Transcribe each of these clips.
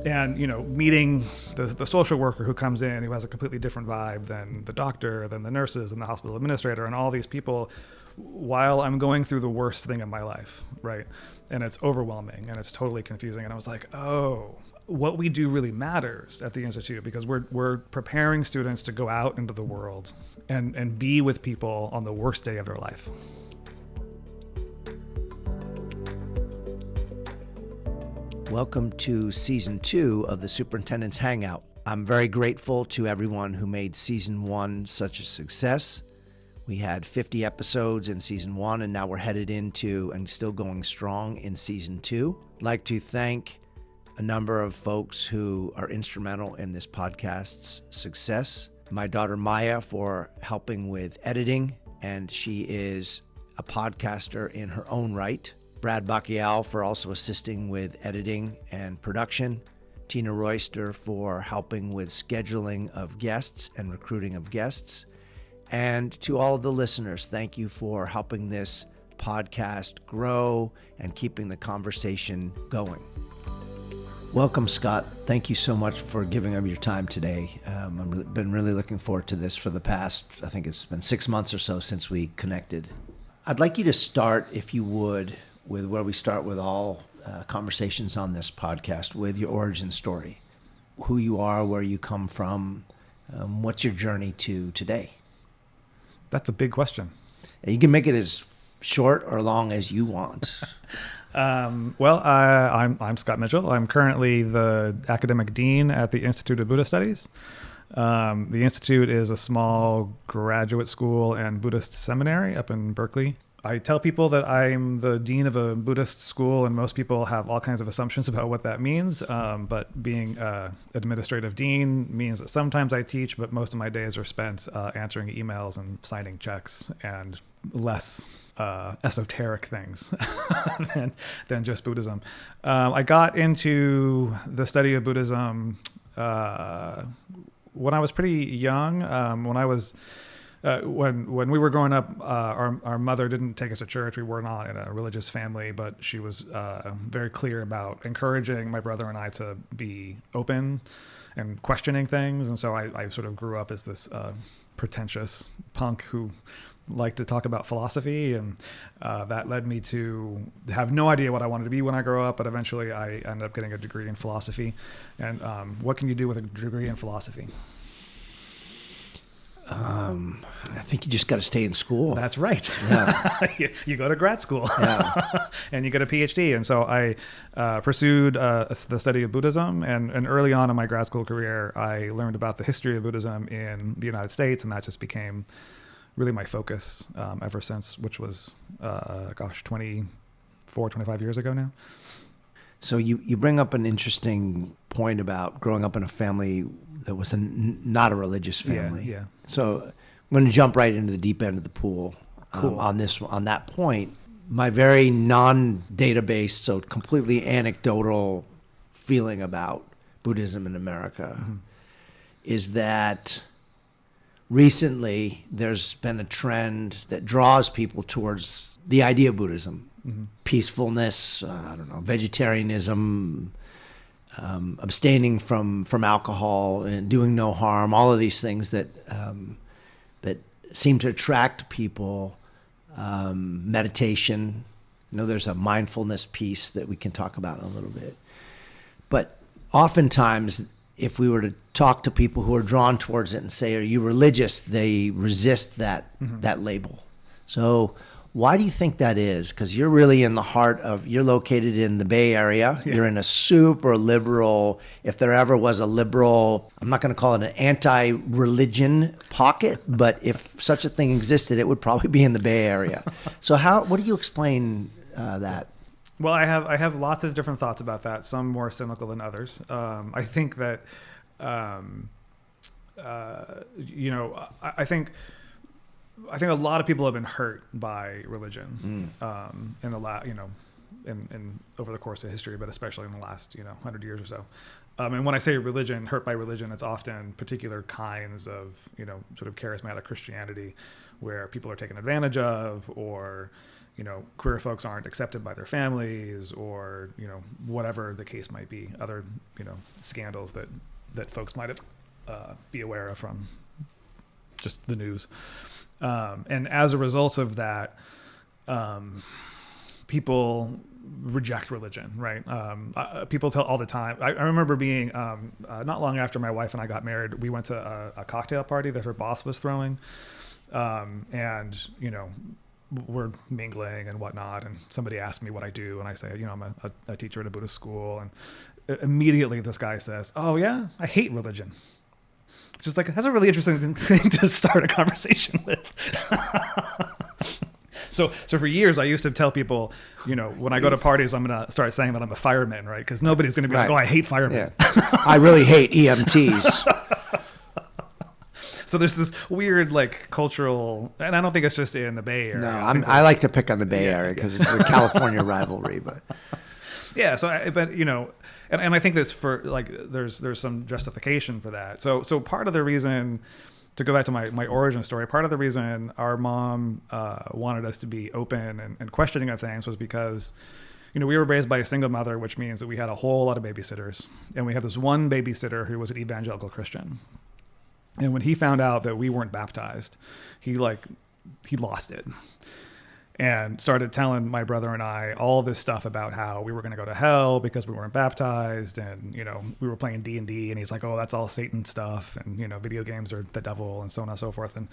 And, meeting the social worker who comes in, who has a completely different vibe than the doctor, than the nurses and the hospital administrator and all these people, while I'm going through the worst thing of my life, right? And it's overwhelming and it's totally confusing. And I was like, oh, what we do really matters at the Institute, because we're preparing students to go out into the world and be with people on the worst day of their life. Welcome to Season 2 of the Superintendent's Hangout. I'm very grateful to everyone who made Season 1 such a success. We had 50 episodes in Season 1, and now we're headed into and still going strong in Season 2. I'd like to thank a number of folks who are instrumental in this podcast's success. My daughter Maya for helping with editing, and she is a podcaster in her own right. Brad Bacchial for also assisting with editing and production. Tina Royster for helping with scheduling of guests and recruiting of guests. And to all of the listeners, thank you for helping this podcast grow and keeping the conversation going. Welcome, Scott. Thank you so much for giving up your time today. I've been really looking forward to this for the past, I think it's been 6 months or so since we connected. I'd like you to start, if you would, with where we start with all conversations on this podcast, with your origin story. Who you are, where you come from, what's your journey to today? That's a big question. You can make it as short or long as you want. I'm Scott Mitchell. I'm currently the academic dean at the Institute of Buddhist Studies. The Institute is a small graduate school and Buddhist seminary up in Berkeley. I tell people that I'm the dean of a Buddhist school, and most people have all kinds of assumptions about what that means. But being administrative dean means that sometimes I teach, but most of my days are spent answering emails and signing checks and less esoteric things than just Buddhism. I got into the study of Buddhism when I was pretty young. When we were growing up, our mother didn't take us to church. We were not in a religious family, but she was very clear about encouraging my brother and I to be open and questioning things. And so I sort of grew up as this pretentious punk who liked to talk about philosophy, and that led me to have no idea what I wanted to be when I grow up, but eventually I ended up getting a degree in philosophy. And what can you do with a degree in philosophy? I think you just got to stay in school. That's right. Yeah. You go to grad school, Yeah. and you get a PhD. And so I pursued the study of Buddhism. And early on in my grad school career, I learned about the history of Buddhism in the United States, and that just became really my focus ever since, which was, 25 years ago now. So you bring up an interesting point about growing up in a family that was not a religious family. Yeah. So I'm going to jump right into the deep end of the pool. Cool. On that point. My very non-database, so completely anecdotal feeling about Buddhism in America is that recently there's been a trend that draws people towards the idea of Buddhism. Peacefulness, vegetarianism, abstaining from alcohol and doing no harm, all of these things that seem to attract people. Meditation, there's a mindfulness piece that we can talk about in a little bit. But oftentimes, if we were to talk to people who are drawn towards it and say, "Are you religious?" they resist that label. So why do you think that is? Because you're really in the heart of, you're located in the Bay Area. Yeah. You're in a super liberal, if there ever was a liberal, I'm not going to call it an anti-religion pocket, but if such a thing existed, it would probably be in the Bay Area. So what do you explain that? Well, I have lots of different thoughts about that, some more cynical than others. I think that, I think a lot of people have been hurt by religion in the over the course of history, but especially in the last 100 years or so. And when I say religion, hurt by religion, it's often particular kinds of sort of charismatic Christianity, where people are taken advantage of, or queer folks aren't accepted by their families, or, whatever the case might be, other, scandals that folks might have be aware of from just the news. And as a result of that, people reject religion, right? People tell all the time. I remember being, not long after my wife and I got married, we went to a cocktail party that her boss was throwing. And, we're mingling and whatnot. And somebody asked me what I do. And I say, I'm a teacher at a Buddhist school. And immediately this guy says, "Oh yeah, I hate religion." Which is like, that's a really interesting thing to start a conversation with. So for years, I used to tell people, when I go to parties, I'm going to start saying that I'm a fireman, right? Because nobody's going to be like, "Oh, I hate firemen." Yeah. I really hate EMTs. So there's this weird, like, cultural, and I don't think it's just in the Bay Area. No, I like to pick on the Bay Area because it's a California rivalry, but yeah. So, and I think that's for, like, there's some justification for that. So part of the reason, to go back to my origin story, part of the reason our mom wanted us to be open and questioning of things was because, we were raised by a single mother, which means that we had a whole lot of babysitters, and we had this one babysitter who was an evangelical Christian. And when he found out that we weren't baptized, he lost it and started telling my brother and I all this stuff about how we were going to go to hell because we weren't baptized. And, we were playing D&D, and he's like, "Oh, that's all Satan stuff. And, video games are the devil," and so on and so forth. And,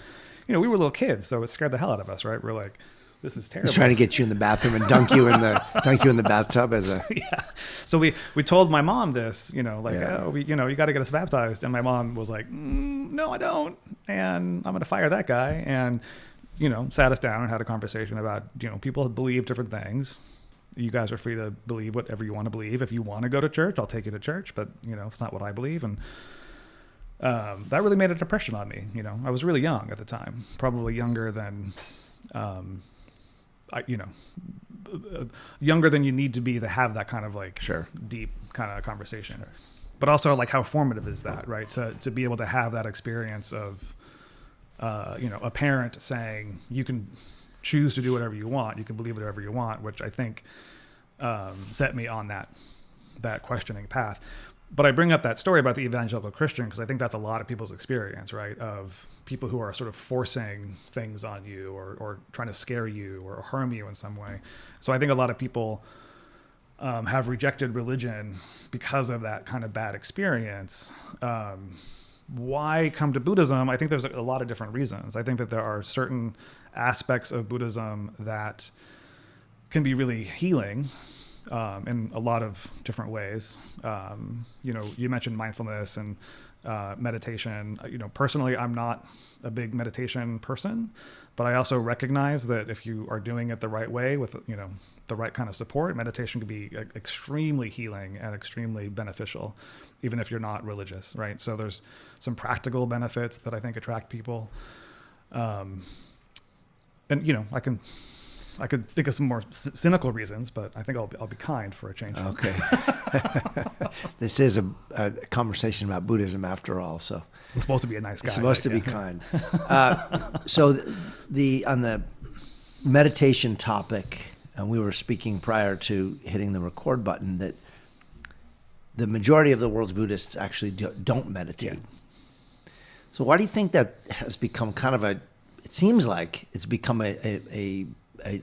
we were little kids, so it scared the hell out of us, right? We're like, this is terrible. He's trying to get you in the bathroom and dunk you in the bathtub as a yeah. So we told my mom this, "Oh, you got to get us baptized." And my mom was like, "No, I don't, and I'm going to fire that guy." And sat us down and had a conversation about people believe different things. You guys are free to believe whatever you want to believe. If you want to go to church, I'll take you to church, but it's not what I believe. And that really made an impression on me. I was really young at the time, probably younger than. Younger than you need to be to have that kind of deep kind of conversation. Sure. But also, like, how formative is that, right? To be able to have that experience of, a parent saying you can choose to do whatever you want, you can believe whatever you want, which I think set me on that questioning path. But I bring up that story about the evangelical Christian because I think that's a lot of people's experience, right? Of people who are sort of forcing things on you or trying to scare you or harm you in some way. So I think a lot of people have rejected religion because of that kind of bad experience. Why come to Buddhism? I think there's a lot of different reasons. I think that there are certain aspects of Buddhism that can be really healing. In a lot of different ways. You mentioned mindfulness and meditation. Personally, I'm not a big meditation person, but I also recognize that if you are doing it the right way with, the right kind of support, meditation can be extremely healing and extremely beneficial, even if you're not religious, right? So there's some practical benefits that I think attract people. And, I could think of some more cynical reasons, but I think I'll be kind for a change. Okay. This is a conversation about Buddhism after all, so I'm supposed to be a nice guy. It's supposed to be kind. So on the meditation topic, and we were speaking prior to hitting the record button, that the majority of the world's Buddhists actually don't meditate. Yeah. So why do you think that has become kind of it seems like it's become an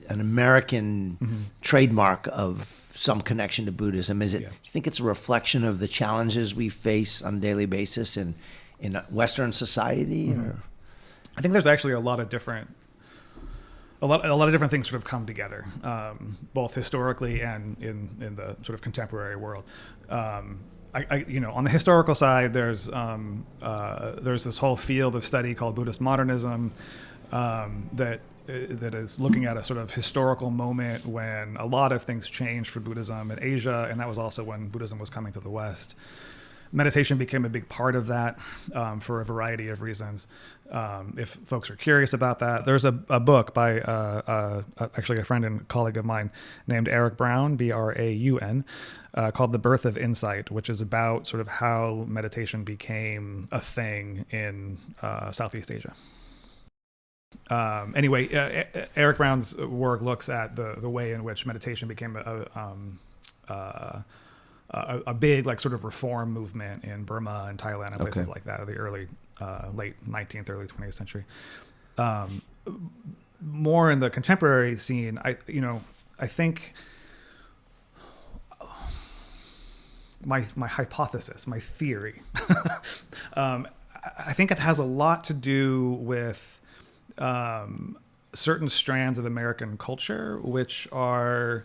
American trademark of some connection to Buddhism? Is it? Yeah. Do you think it's a reflection of the challenges we face on a daily basis in Western society? Mm-hmm. Or? I think there's actually a lot of different things sort of come together, both historically and in the sort of contemporary world. On the historical side, there's this whole field of study called Buddhist modernism that is looking at a sort of historical moment when a lot of things changed for Buddhism in Asia, and that was also when Buddhism was coming to the West. Meditation became a big part of that for a variety of reasons. If folks are curious about that, there's a book by actually a friend and colleague of mine named Eric Brown, Braun, called The Birth of Insight, which is about sort of how meditation became a thing in Southeast Asia. Anyway, Eric Brown's work looks at the way in which meditation became a big like sort of reform movement in Burma and Thailand and places like that, the late 19th, early 20th century. More in the contemporary scene, I think my hypothesis, my theory, I think it has a lot to do with certain strands of American culture, which are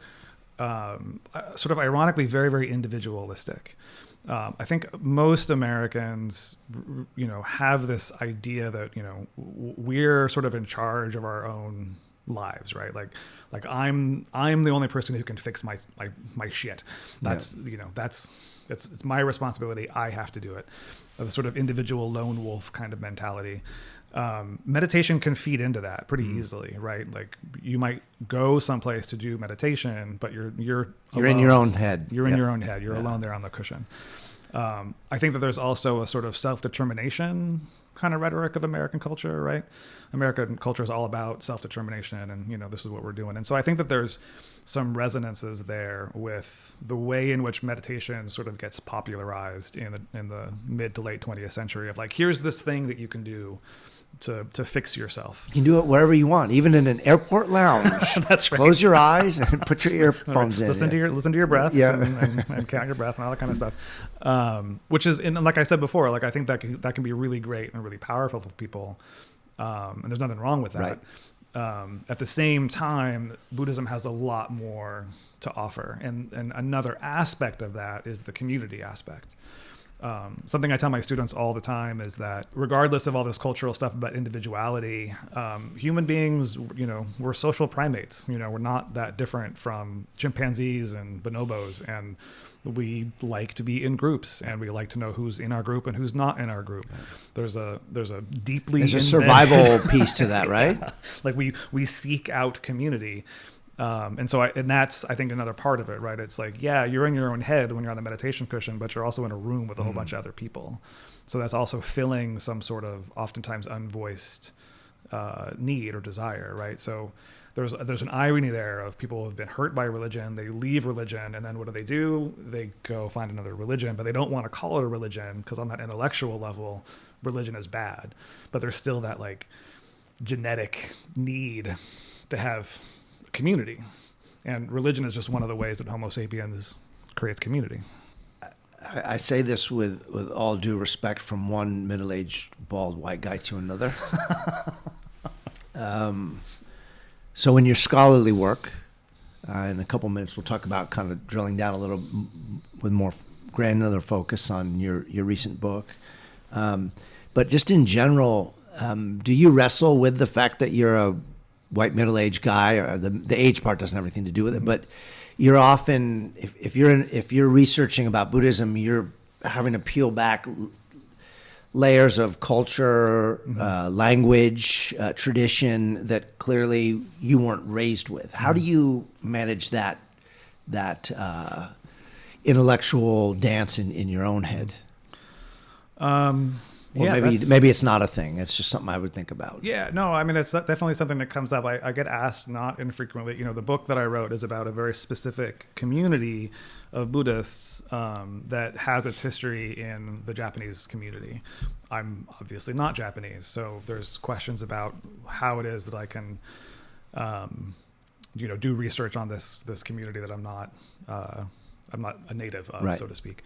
sort of ironically very, very individualistic. I think most Americans, have this idea that, we're sort of in charge of our own lives, right? Like I'm the only person who can fix my shit. That's, it's my responsibility. I have to do it. The sort of individual lone wolf kind of mentality. Meditation can feed into that pretty easily, right? Like you might go someplace to do meditation, but you're in your own head. You're in your own head. You're alone there on the cushion. I think that there's also a sort of self-determination kind of rhetoric of American culture, right? American culture is all about self-determination and, this is what we're doing. And so I think that there's some resonances there with the way in which meditation sort of gets popularized in the mid to late 20th century of like, here's this thing that you can do to fix yourself. You can do it wherever you want, even in an airport lounge. That's right. Close your eyes and put your earphones in. Listen to your breaths and count your breath and all that kind of stuff. Which is, and like I said before, like I think that can be really great and really powerful for people. And there's nothing wrong with that. Right. At the same time, Buddhism has a lot more to offer. And another aspect of that is the community aspect. Something I tell my students all the time is that regardless of all this cultural stuff about individuality, human beings, we're social primates. We're not that different from chimpanzees and bonobos, and we like to be in groups, and we like to know who's in our group and who's not in our group. There's a survival piece to that, right? Yeah. Like we seek out community. And that's, I think, another part of it, right? It's like, yeah, you're in your own head when you're on the meditation cushion, but you're also in a room with a whole bunch of other people. So that's also filling some sort of oftentimes unvoiced need or desire, right? So there's an irony there of people who've been hurt by religion. They leave religion, and then what do? They go find another religion, but they don't want to call it a religion because on that intellectual level, religion is bad. But there's still that like genetic need to have community, and religion is just one of the ways that Homo sapiens creates community. I say this with all due respect from one middle-aged bald white guy to another. So in your scholarly work, in a couple minutes we'll talk about kind of drilling down a little with more granular focus on your recent book. But just in general, do you wrestle with the fact that you're a white middle-aged guy, or the age part doesn't have anything to do with it, but you're often, if you're researching about Buddhism, you're having to peel back layers of culture, language, tradition that clearly you weren't raised with. How do you manage that intellectual dance in your own head? Or maybe it's not a thing. It's just something I would think about. Yeah, no, I mean, it's definitely something that comes up. I get asked not infrequently. The book that I wrote is about a very specific community of Buddhists that has its history in the Japanese community. I'm obviously not Japanese, so there's questions about how it is that I can, do research on this community that I'm not a native of, right, so to speak.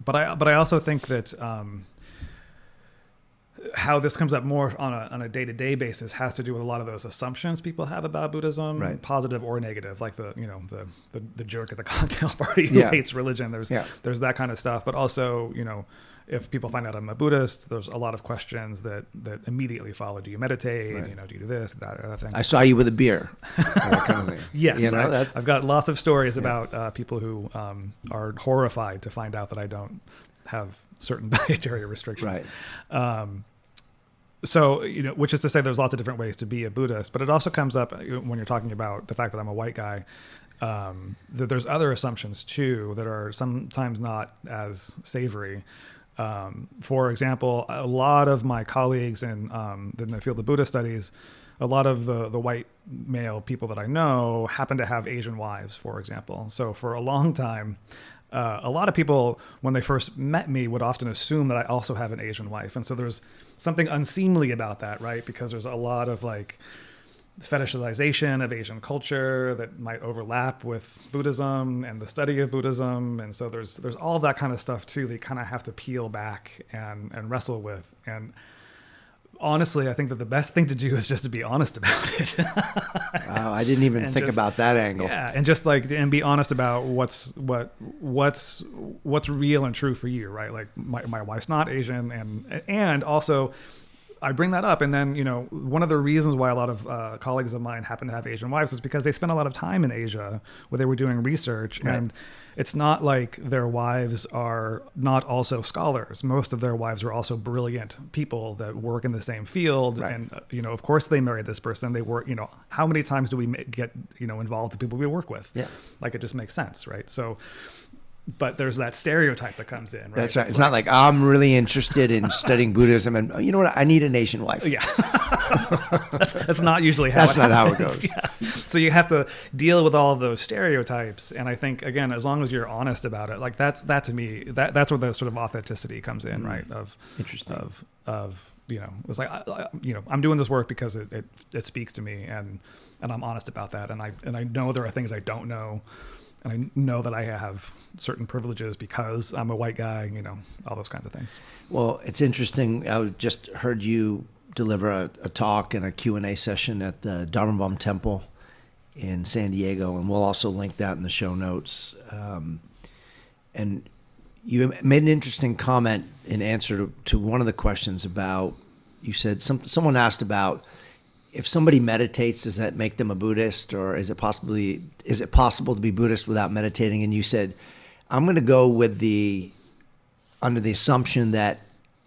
But I also think that how this comes up more on a day-to-day basis has to do with a lot of those assumptions people have about Buddhism, right, positive or negative, like the jerk at the cocktail party who hates religion. There's that kind of stuff, but also if people find out I'm a Buddhist, there's a lot of questions that immediately follow. Do you meditate? Right. Do you do this, that thing? I saw you with a beer. That kind of thing. Yes, I've got lots of stories about people who are horrified to find out that I don't have certain dietary restrictions. Right. So, which is to say there's lots of different ways to be a Buddhist, but it also comes up when you're talking about the fact that I'm a white guy, that there's other assumptions too that are sometimes not as savory. For example, a lot of my colleagues in the field of Buddhist studies, a lot of the white male people that I know happen to have Asian wives, for example. So for a long time, a lot of people, when they first met me, would often assume that I also have an Asian wife. And so there's something unseemly about that, right? Because there's a lot of like fetishization of Asian culture that might overlap with Buddhism and the study of Buddhism. And so there's all of that kind of stuff too that you kind of have to peel back and wrestle with. And honestly, I think that the best thing to do is just to be honest about it. Wow, I didn't even think about that angle. Yeah, and just and be honest about what's real and true for you, right? Like my wife's not Asian, and also I bring that up, and then one of the reasons why a lot of colleagues of mine happen to have Asian wives is because they spent a lot of time in Asia where they were doing research, right. And it's not like their wives are not also scholars. Most of their wives are also brilliant people that work in the same field, right. And of course they married this person. They work. How many times do we get involved with people we work with? Yeah, like it just makes sense, right? So. But there's that stereotype that comes in, right? That's right. It's not like I'm really interested in studying Buddhism and you know what? I need an Asian wife. Yeah. that's not usually how that's not how it goes. Yeah. So you have to deal with all of those stereotypes. And I think, again, as long as you're honest about it, like that to me, that's where the sort of authenticity comes in, right? Interesting. It's like, I'm doing this work because it speaks to me and I'm honest about that. And I know there are things I don't know. And I know that I have certain privileges because I'm a white guy, all those kinds of things. Well, it's interesting. I just heard you deliver a talk and a Q&A session at the Dharma Bum Temple in San Diego, and we'll also link that in the show notes. And you made an interesting comment in answer to one of the questions about, you said someone asked about, if somebody meditates, does that make them a Buddhist, or is it possible to be Buddhist without meditating? And you said, I'm going to go under the assumption that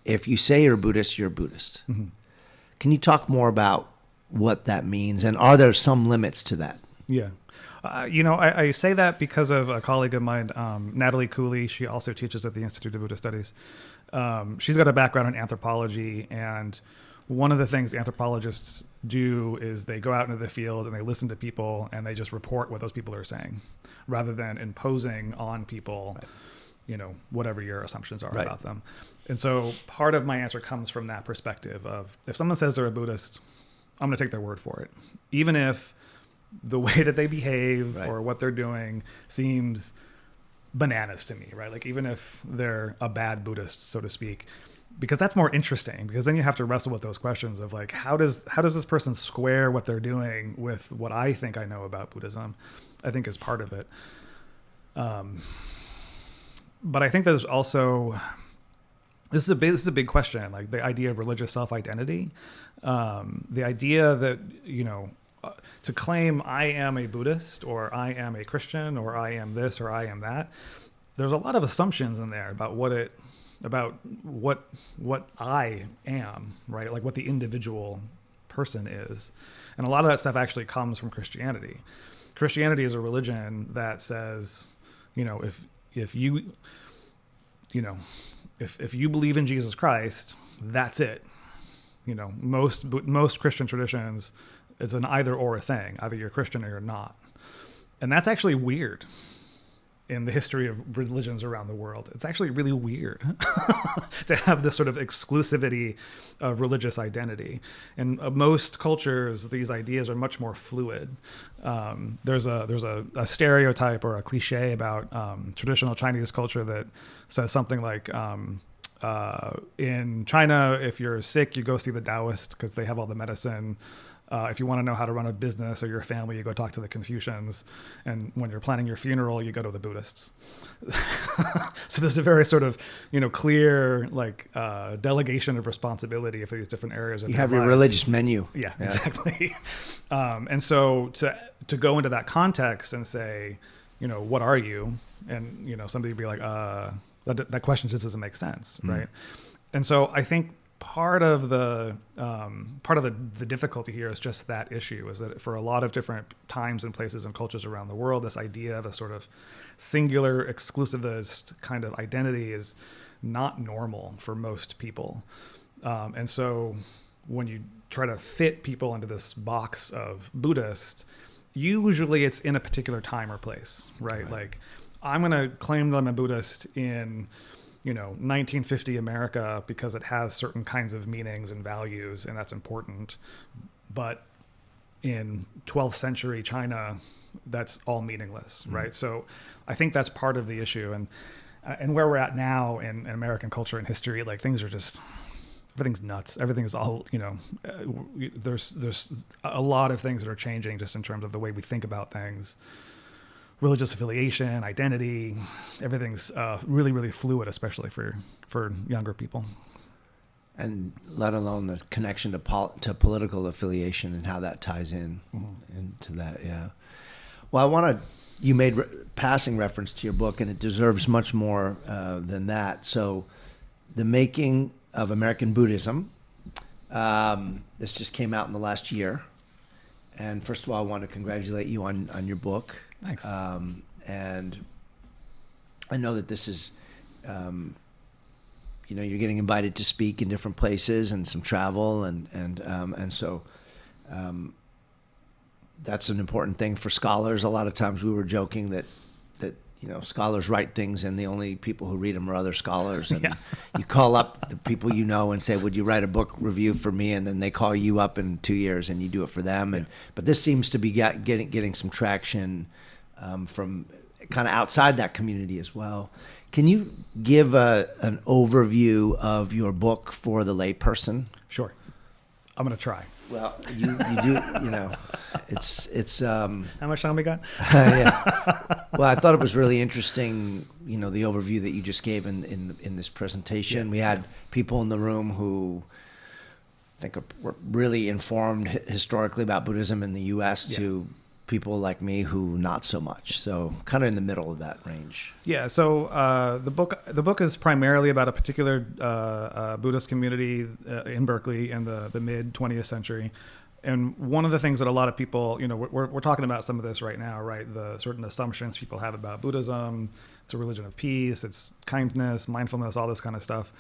if you say you're a Buddhist, you're a Buddhist. Mm-hmm. Can you talk more about what that means, and are there some limits to that? Yeah. I say that because of a colleague of mine, Natalie Cooley. She also teaches at the Institute of Buddhist Studies. She's got a background in anthropology, and one of the things anthropologists do is they go out into the field and they listen to people and they just report what those people are saying rather than imposing on people, right. Whatever your assumptions are, right. about them. And so part of my answer comes from that perspective of, if someone says they're a Buddhist, I'm going to take their word for it. Even if the way that they behave, right. or what they're doing seems bananas to me, right? Like even if they're a bad Buddhist, so to speak, because that's more interesting, because then you have to wrestle with those questions of like, how does this person square what they're doing with what I think I know about Buddhism, I think is part of it. But I think there's also, this is a big question, like the idea of religious self-identity, the idea that, to claim I am a Buddhist or I am a Christian or I am this or I am that, there's a lot of assumptions in there about what I am, right? Like what the individual person is. And a lot of that stuff actually comes from Christianity. Christianity is a religion that says, if you believe in Jesus Christ, that's it. Most Christian traditions, it's an either or thing. Either you're Christian or you're not. And that's actually weird. In the history of religions around the world, it's actually really weird to have this sort of exclusivity of religious identity. In most cultures, these ideas are much more fluid. There's a stereotype or a cliche about traditional Chinese culture that says something like, in China, if you're sick, you go see the Taoist because they have all the medicine. If you want to know how to run a business or your family, you go talk to the Confucians. And when you're planning your funeral, you go to the Buddhists. So there's a very sort of, clear, delegation of responsibility for these different areas. You have your religious menu. Yeah, exactly. And so to go into that context and say, what are you? And, somebody would be like, that question just doesn't make sense, right? And so I think part of the difficulty here is just that issue, is that for a lot of different times and places and cultures around the world, this idea of a sort of singular exclusivist kind of identity is not normal for most people. And so when you try to fit people into this box of Buddhist, usually it's in a particular time or place, right? Like, I'm going to claim that I'm a Buddhist in 1950 America because it has certain kinds of meanings and values, and that's important. But in 12th century China, that's all meaningless, right? So I think that's part of the issue. And where we're at now in American culture and history, like, things are just, everything's nuts. Everything is all, there's a lot of things that are changing just in terms of the way we think about things. Religious affiliation, identity, everything's really, really fluid, especially for younger people. And let alone the connection to political affiliation and how that ties in into that. Yeah. Well, you made passing reference to your book, and it deserves much more than that. So, The Making of American Buddhism. This just came out in the last year. And first of all, I want to congratulate you on your book. Thanks. And I know that this is, you're getting invited to speak in different places and some travel, and so that's an important thing for scholars. A lot of times we were joking that scholars write things and the only people who read them are other scholars. And you call up the people and say, would you write a book review for me? And then they call you up in 2 years and you do it for them. But this seems to be getting some traction from kind of outside that community as well. Can you give an overview of your book for the layperson? Sure. I'm going to try. Well, you do, it's How much time we got? yeah. Well, I thought it was really interesting, the overview that you just gave in this presentation. Yeah. We had people in the room who I think were really informed historically about Buddhism in the U.S. to people like me who not so much. So kind of in the middle of that range. Yeah. So the book is primarily about a particular Buddhist community in Berkeley in the mid 20th century. And one of the things that a lot of people, we're talking about some of this right now, right? The certain assumptions people have about Buddhism. It's a religion of peace. It's kindness, mindfulness, all this kind of stuff.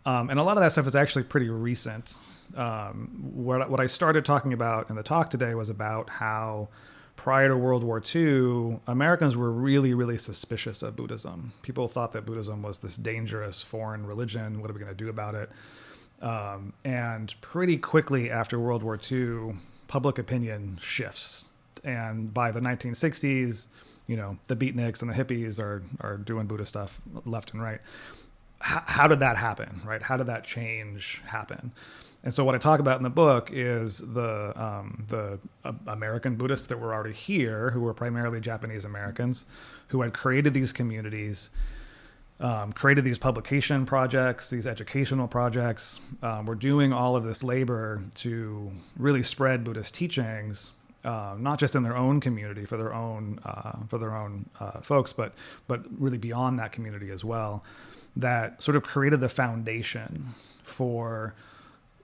And a lot of that stuff is actually pretty recent. What I started talking about in the talk today was about how prior to World War II, Americans were really, really suspicious of Buddhism. People thought that Buddhism was this dangerous foreign religion. What are we going to do about it? And pretty quickly after World War II, public opinion shifts. And by the 1960s, the beatniks and the hippies are doing Buddhist stuff left and right. How did that happen, right? How did that change happen? And so what I talk about in the book is the American Buddhists that were already here, who were primarily Japanese Americans, who had created these communities, created these publication projects, these educational projects, were doing all of this labor to really spread Buddhist teachings, not just in their own community for their own folks, but really beyond that community as well. That sort of created the foundation for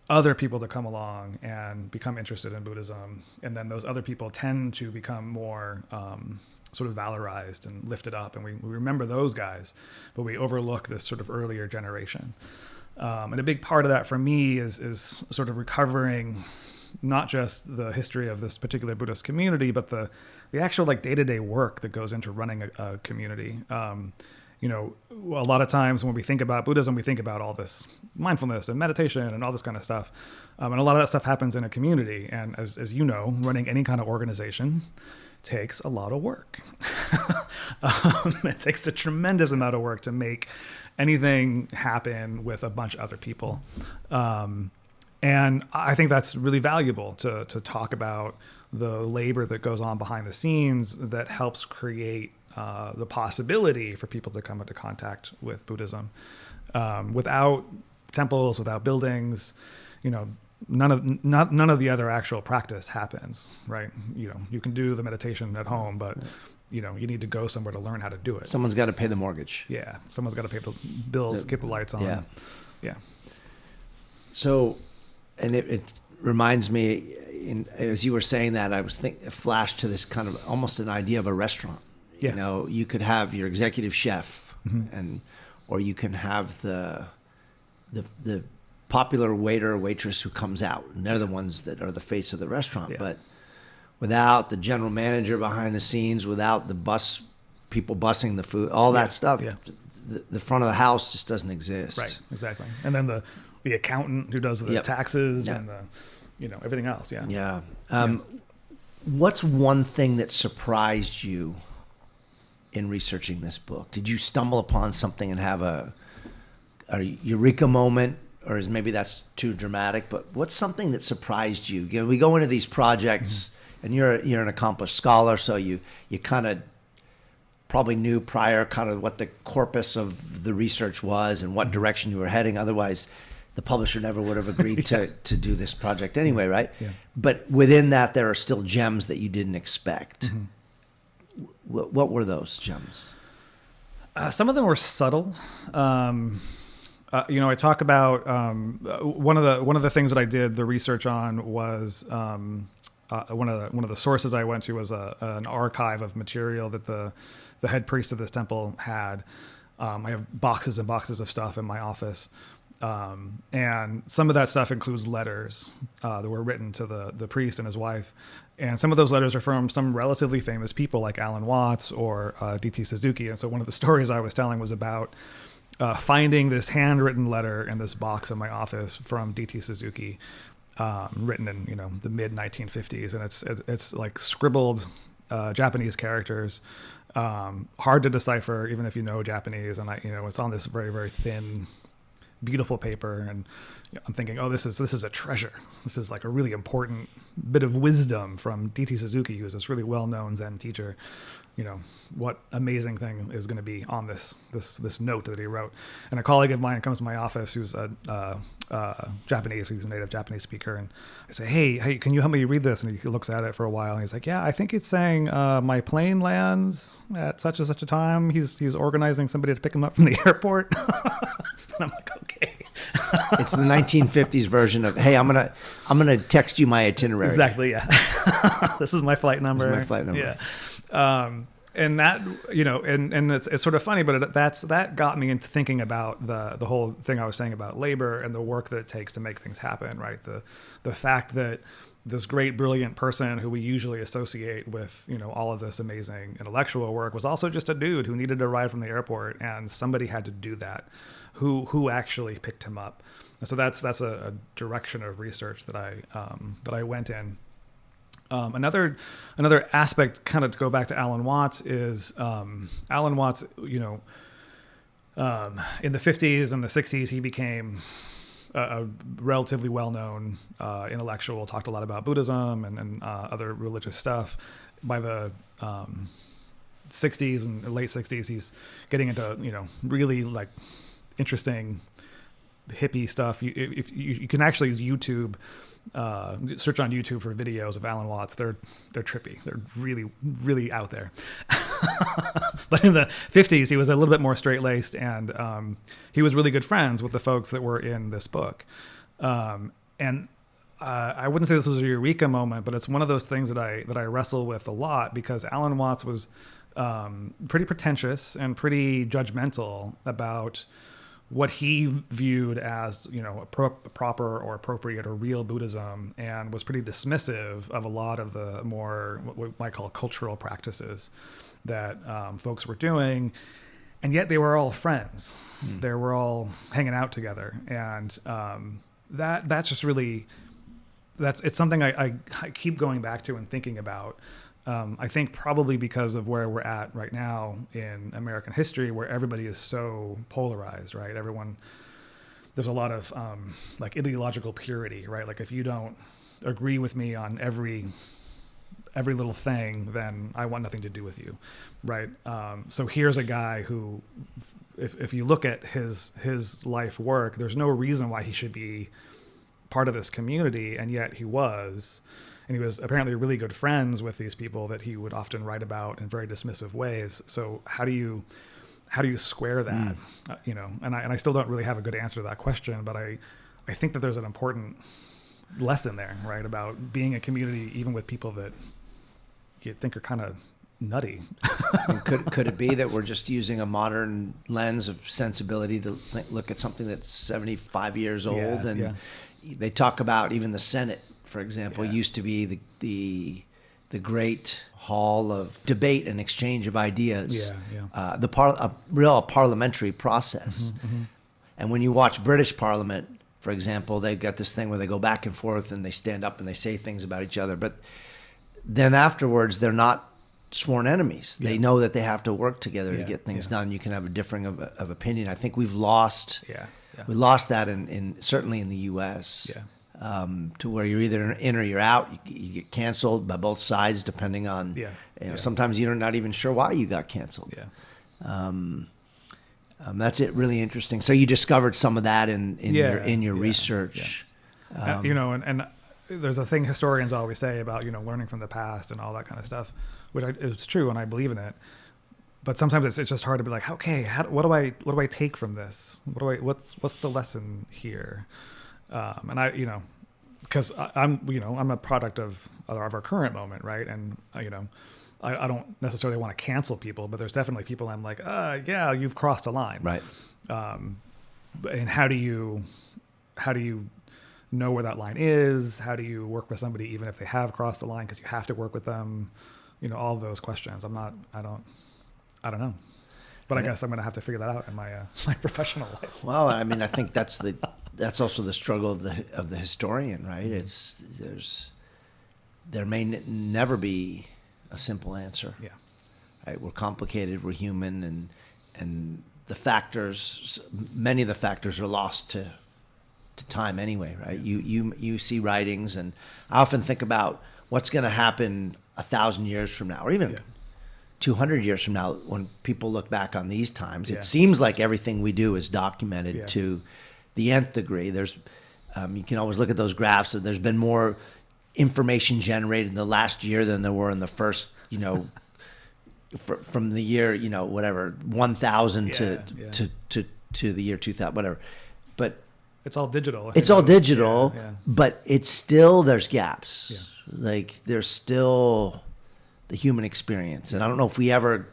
other people to come along and become interested in Buddhism. And then those other people tend to become more sort of valorized and lifted up. And we remember those guys, but we overlook this sort of earlier generation. And a big part of that for me is sort of recovering not just the history of this particular Buddhist community, but the actual like day-to-day work that goes into running a community. A lot of times when we think about Buddhism, we think about all this mindfulness and meditation and all this kind of stuff. And a lot of that stuff happens in a community. And as you know, running any kind of organization takes a lot of work. It takes a tremendous amount of work to make anything happen with a bunch of other people. And I think that's really valuable to talk about the labor that goes on behind the scenes that helps create the possibility for people to come into contact with Buddhism. Without temples, without buildings, none of the other actual practice happens, right? You can do the meditation at home, but you need to go somewhere to learn how to do it. Someone's got to pay the mortgage. Yeah, someone's got to pay the bills, keep the lights on. Yeah. So, and it reminds me, as you were saying that, it flashed to this kind of almost an idea of a restaurant. Yeah. You know, you could have your executive chef, Mm-hmm. or you can have the popular waiter or waitress who comes out, and they're the ones that are the face of the restaurant. Yeah. But without the general manager behind the scenes, without the people bussing the food, all that stuff, the front of the house just doesn't exist. Right, exactly. And then the accountant who does the taxes and the, everything else. Yeah. Yeah. What's one thing that surprised you in researching this book? Did you stumble upon something and have a eureka moment, or maybe that's too dramatic? But what's something that surprised you? You know, we go into these projects, and you're an accomplished scholar, so you kind of probably knew prior kind of what the corpus of the research was and what direction you were heading. Otherwise, the publisher never would have agreed to do this project anyway, right? Yeah. But within that, there are still gems that you didn't expect. What were those gems? Some of them were subtle. I talk about one of the things that I did the research on was one of the sources I went to was an archive of material that the head priest of this temple had. I have boxes and boxes of stuff in my office. And some of that stuff includes letters that were written to the priest and his wife. And some of those letters are from some relatively famous people like Alan Watts or D.T. Suzuki. And so one of the stories I was telling was about finding this handwritten letter in this box in my office from D.T. Suzuki, written in the mid 1950s, and it's like scribbled Japanese characters, hard to decipher even if you know Japanese, and it's on this very, very thin, beautiful paper, and I'm thinking, oh, this is a treasure. This is like a really important bit of wisdom from D.T. Suzuki, who's this really well-known Zen teacher. What amazing thing is going to be on this note that he wrote. And a colleague of mine comes to my office who's a Japanese, he's a native Japanese speaker, and I say, hey, can you help me read this? And he looks at it for a while, and he's like, yeah, I think it's saying my plane lands at such and such a time. He's organizing somebody to pick him up from the airport. And I'm like, okay. It's the 1950s version of, hey, I'm gonna text you my itinerary. Exactly, yeah. This is my flight number. This is my flight number. Yeah. And that, and it's sort of funny, but that got me into thinking about the whole thing I was saying about labor and the work that it takes to make things happen, right? The fact that this great, brilliant person who we usually associate with, all of this amazing intellectual work was also just a dude who needed a ride from the airport, and somebody had to do that. Who actually picked him up? And so that's a direction of research that I went in. Another aspect, kind of to go back to Alan Watts, is Alan Watts. In the 50s and the 60s, he became a relatively well-known intellectual. Talked a lot about Buddhism and other religious stuff. By the 60s and late 60s, he's getting into really like interesting hippie stuff. You can actually YouTube. Search on YouTube for videos of Alan Watts. They're trippy. They're really, really out there. But in the 50s, he was a little bit more straight-laced, and he was really good friends with the folks that were in this book. And I wouldn't say this was a eureka moment, but it's one of those things that I wrestle with a lot, because Alan Watts was pretty pretentious and pretty judgmental about what he viewed as, proper or appropriate or real Buddhism, and was pretty dismissive of a lot of the more what we might call cultural practices that folks were doing. And yet they were all friends. They were all hanging out together. And that's just really, it's something I keep going back to and thinking about. I think probably because of where we're at right now in American history, where everybody is so polarized, right? There's a lot of like ideological purity, right? Like if you don't agree with me on every little thing, then I want nothing to do with you, right? So here's a guy who, if you look at his life work, there's no reason why he should be part of this community, and yet he was. And he was apparently really good friends with these people that he would often write about in very dismissive ways. So how do you square that? And I still don't really have a good answer to that question, but I I think that there's an important lesson there, right, about being a community, even with people that you think are kind of nutty. And could it be that we're just using a modern lens of sensibility to look at something that's 75 years old? They talk about even the Senate, for example, used to be the great hall of debate and exchange of ideas, a real parliamentary process. And when you watch British Parliament, for example, they've got this thing where they go back and forth and they stand up and they say things about each other. But then afterwards, they're not sworn enemies. They know that they have to work together to get things done. You can have a differing of opinion. I think we've lost we lost that in certainly in the U.S. To where you're either in or you're out. You get canceled by both sides depending on. Sometimes you're not even sure why you got canceled. That's it. Really interesting. So you discovered some of that in your research. And there's a thing historians always say about learning from the past and all that kind of stuff, which is true, and I believe in it. But sometimes it's just hard to be like, okay, what do I take from this? What's the lesson here? And I, because I'm a product of our current moment, right? And I don't necessarily want to cancel people, but there's definitely people I'm like, yeah, you've crossed a line, right? And how do you know where that line is? How do you work with somebody even if they have crossed the line, because you have to work with them? All of those questions. I don't know. But I guess I'm going to have to figure that out in my my professional life. Well, I mean, I think that's also the struggle of the historian, right? There may never be a simple answer. Yeah. Right? We're complicated. We're human, and many of the factors are lost to time anyway, right? You see writings, and I often think about what's going to happen 1,000 years from now, or even 200 years from now, when people look back on these times. It seems like everything we do is documented to the nth degree. There's you can always look at those graphs. So there's been more information generated in the last year than there were in the first, from the year, 1000 to the year 2000, whatever. But it's all digital. It's all digital, but it's still, there's gaps. Yeah. Like there's still the human experience. And I don't know if we ever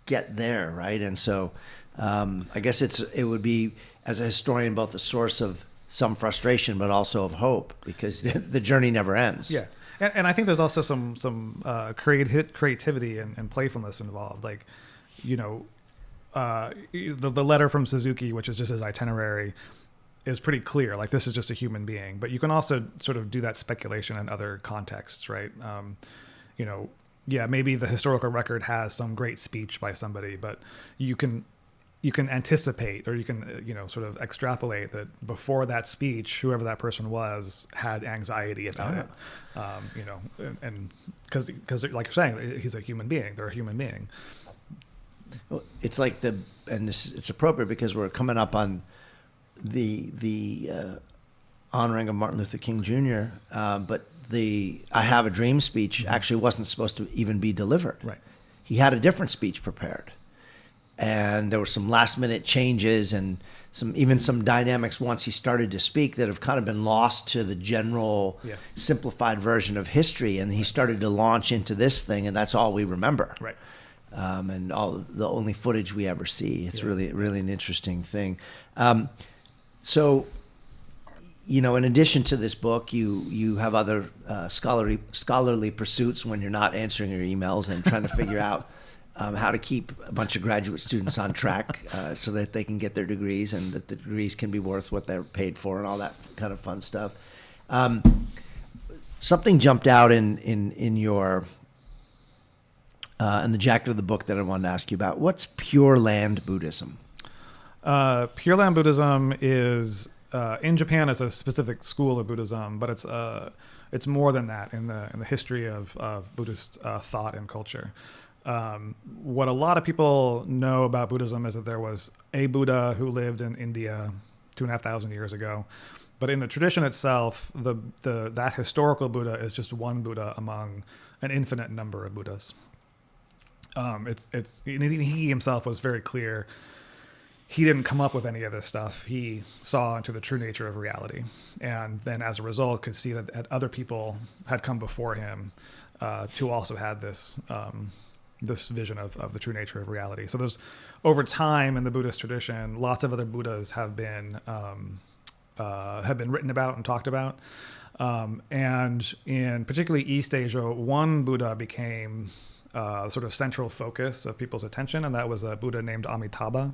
get there, right? And so I guess it would be, as a historian, both a source of some frustration, but also of hope, because the journey never ends. Yeah. And I think there's also some creativity and playfulness involved. Like, the letter from Suzuki, which is just his itinerary, is pretty clear. Like, this is just a human being. But you can also sort of do that speculation in other contexts, right? Maybe the historical record has some great speech by somebody, but you can anticipate, or you can sort of extrapolate that before that speech, whoever that person was had anxiety about it, and because like you're saying, he's a human being. They're a human being. Well, it's like it's appropriate because we're coming up on the honoring of Martin Luther King Jr. But the "I Have a Dream" speech actually wasn't supposed to even be delivered. Right. He had a different speech prepared. And there were some last minute changes and some dynamics once he started to speak that have kind of been lost to the general simplified version of history. And he started to launch into this thing, and that's all we remember. Right. And the only footage we ever see. It's really an interesting thing. So, in addition to this book, you have other scholarly pursuits when you're not answering your emails and trying to figure out how to keep a bunch of graduate students on track so that they can get their degrees and that the degrees can be worth what they're paid for and all that kind of fun stuff. Something jumped out in your in the jacket of the book that I wanted to ask you about. What's Pure Land Buddhism? Pure Land Buddhism is in Japan. It's a specific school of Buddhism, but it's more than that in the history of Buddhist thought and culture. What a lot of people know about Buddhism is that there was a Buddha who lived in India 2,500 years ago. But in the tradition itself, that historical Buddha is just one Buddha among an infinite number of Buddhas. He himself was very clear he didn't come up with any of this stuff. He saw into the true nature of reality, and then as a result could see that other people had come before him who also had this this vision of the true nature of reality. So there's, over time in the Buddhist tradition, lots of other Buddhas have been written about and talked about. And in particularly East Asia, one Buddha became sort of central focus of people's attention, and that was a Buddha named Amitabha,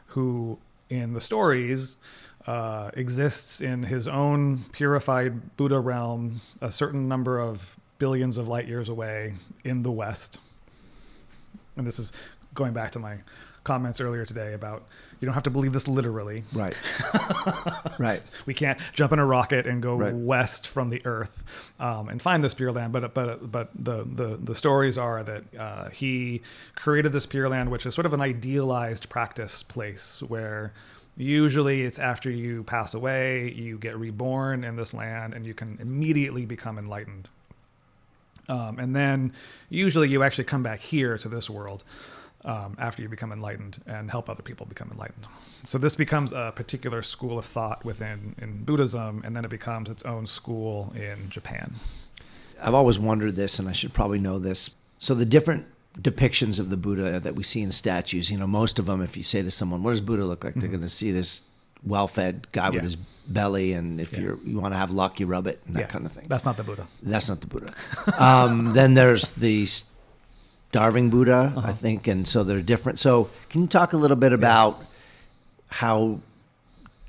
who in the stories exists in his own purified Buddha realm, a certain number of billions of light years away in the West. And this is going back to my comments earlier today about, you don't have to believe this literally. Right. Right. We can't jump in a rocket and go right. west from the Earth and find this Pure Land. But the stories are that he created this Pure Land, which is sort of an idealized practice place where usually it's after you pass away, you get reborn in this land, and you can immediately become enlightened. And then usually you actually come back here to this world after you become enlightened and help other people become enlightened. So this becomes a particular school of thought in Buddhism, and then it becomes its own school in Japan. I've always wondered this, and I should probably know this. So the different depictions of the Buddha that we see in statues, most of them, if you say to someone, what does Buddha look like? Mm-hmm. They're going to see this well-fed guy with his belly, and if you want to have luck, you rub it, and that kind of thing. That's not the Buddha. That's not the Buddha. Then there's the starving Buddha, I think, and so they're different. So can you talk a little bit about how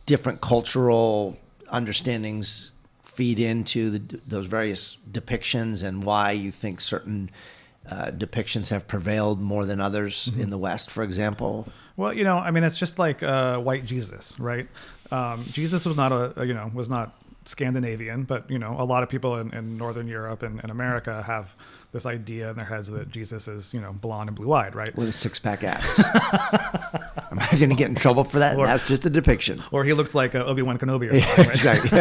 different cultural understandings feed into those various depictions, and why you think certain depictions have prevailed more than others in the West, for example? Well, it's just like white Jesus, right? Jesus was not Scandinavian, but a lot of people in Northern Europe and America have this idea in their heads that Jesus is blonde and blue-eyed, right? With a six-pack abs. Am I going to get in trouble for that? That's just a depiction. Or he looks like Obi-Wan Kenobi or something, right? Exactly.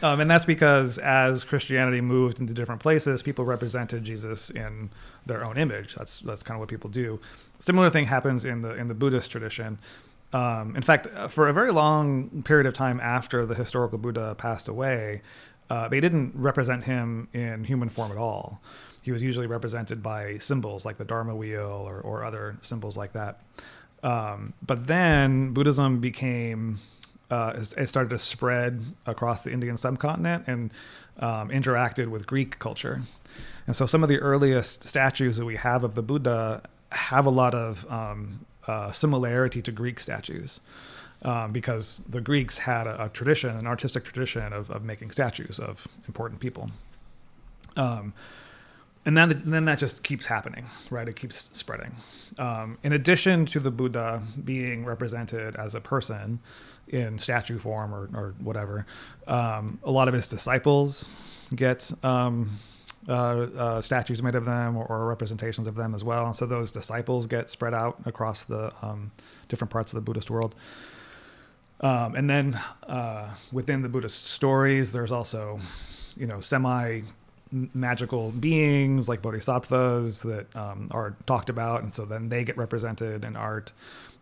And that's because as Christianity moved into different places, people represented Jesus in their own image. That's kind of what people do. Similar thing happens in the Buddhist tradition. In fact, for a very long period of time after the historical Buddha passed away, they didn't represent him in human form at all. He was usually represented by symbols like the Dharma wheel or other symbols like that. But then Buddhism it started to spread across the Indian subcontinent and interacted with Greek culture. And so some of the earliest statues that we have of the Buddha have a lot of similarity to Greek statues, because the Greeks had an artistic tradition of making statues of important people. And then that just keeps happening, right? It keeps spreading. In addition to the Buddha being represented as a person in statue form or whatever, a lot of his disciples get statues made of them or representations of them as well. And so those disciples get spread out across the different parts of the Buddhist world. And then within the Buddhist stories, there's also, semi-magical beings like bodhisattvas that are talked about. And so then they get represented in art.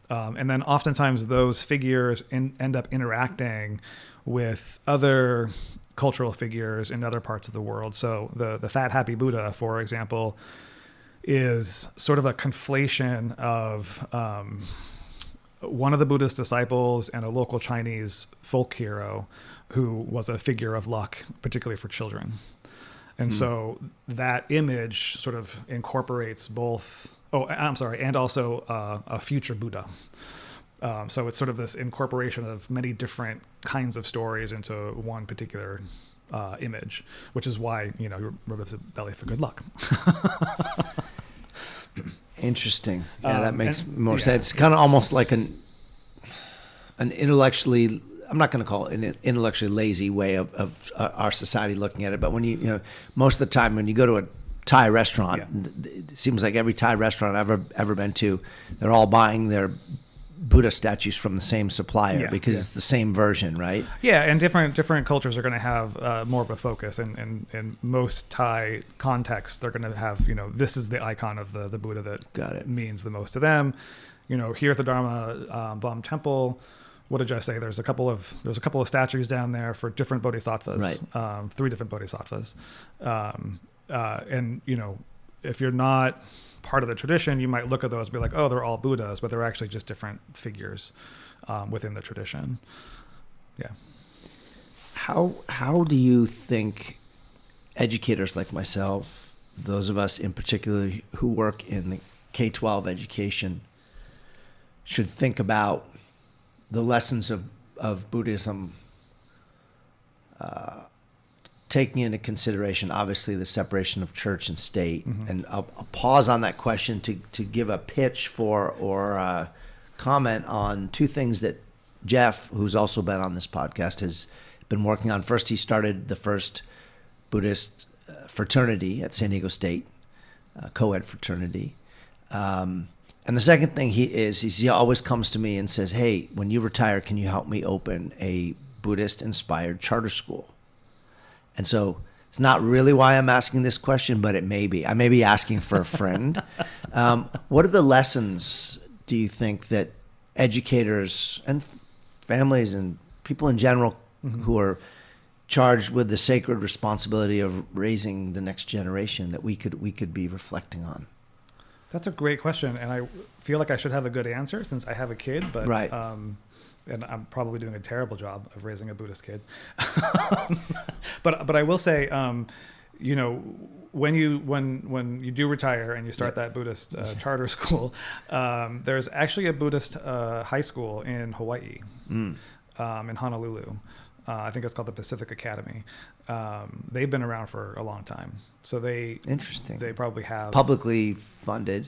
And then oftentimes those figures end up interacting with other cultural figures in other parts of the world. So the Fat Happy Buddha, for example, is sort of a conflation of one of the Buddhist disciples and a local Chinese folk hero who was a figure of luck, particularly for children. And so that image sort of incorporates both, and also a future Buddha. So it's sort of this incorporation of many different kinds of stories into one particular image, which is why, you rub up the belly for good luck. Interesting. Yeah, that makes more sense. It's kind of almost like an intellectually, I'm not going to call it an intellectually lazy way of our society looking at it, but when most of the time when you go to a Thai restaurant, it seems like every Thai restaurant I've ever been to, they're all buying their Buddha statues from the same supplier because it's the same version, right? Yeah, and different cultures are going to have more of a focus, and in most Thai contexts, they're going to have, this is the icon of the Buddha that means the most to them. here at the Dharma Bum Temple, what did I say? There's a couple of statues down there for different bodhisattvas, Right. 3 different bodhisattvas. And, if you're not part of the tradition, you might look at those and be like, oh, they're all Buddhas, but they're actually just different figures within the tradition. Yeah. How do you think educators like myself, those of us in particular who work in the K-12 education, should think about the lessons of Buddhism, taking into consideration, obviously, the separation of church and state? Mm-hmm. And I'll pause on that question to give a pitch for or comment on 2 things that Jeff, who's also been on this podcast, has been working on. First, he started the first Buddhist fraternity at San Diego State, co-ed fraternity. And the second thing he always comes to me and says, hey, when you retire, can you help me open a Buddhist-inspired charter school? And so it's not really why I'm asking this question, but it may be. I may be asking for a friend. What are the lessons, do you think, that educators and families and people in general who are charged with the sacred responsibility of raising the next generation that we could be reflecting on? That's a great question, and I feel like I should have a good answer since I have a kid, but Right. And I'm probably doing a terrible job of raising a Buddhist kid. But I will say, when you do retire and you start that Buddhist charter school, there's actually a Buddhist high school in Hawaii, in Honolulu. I think it's called the Pacific Academy. They've been around for a long time, so Interesting. They probably have Publicly funded.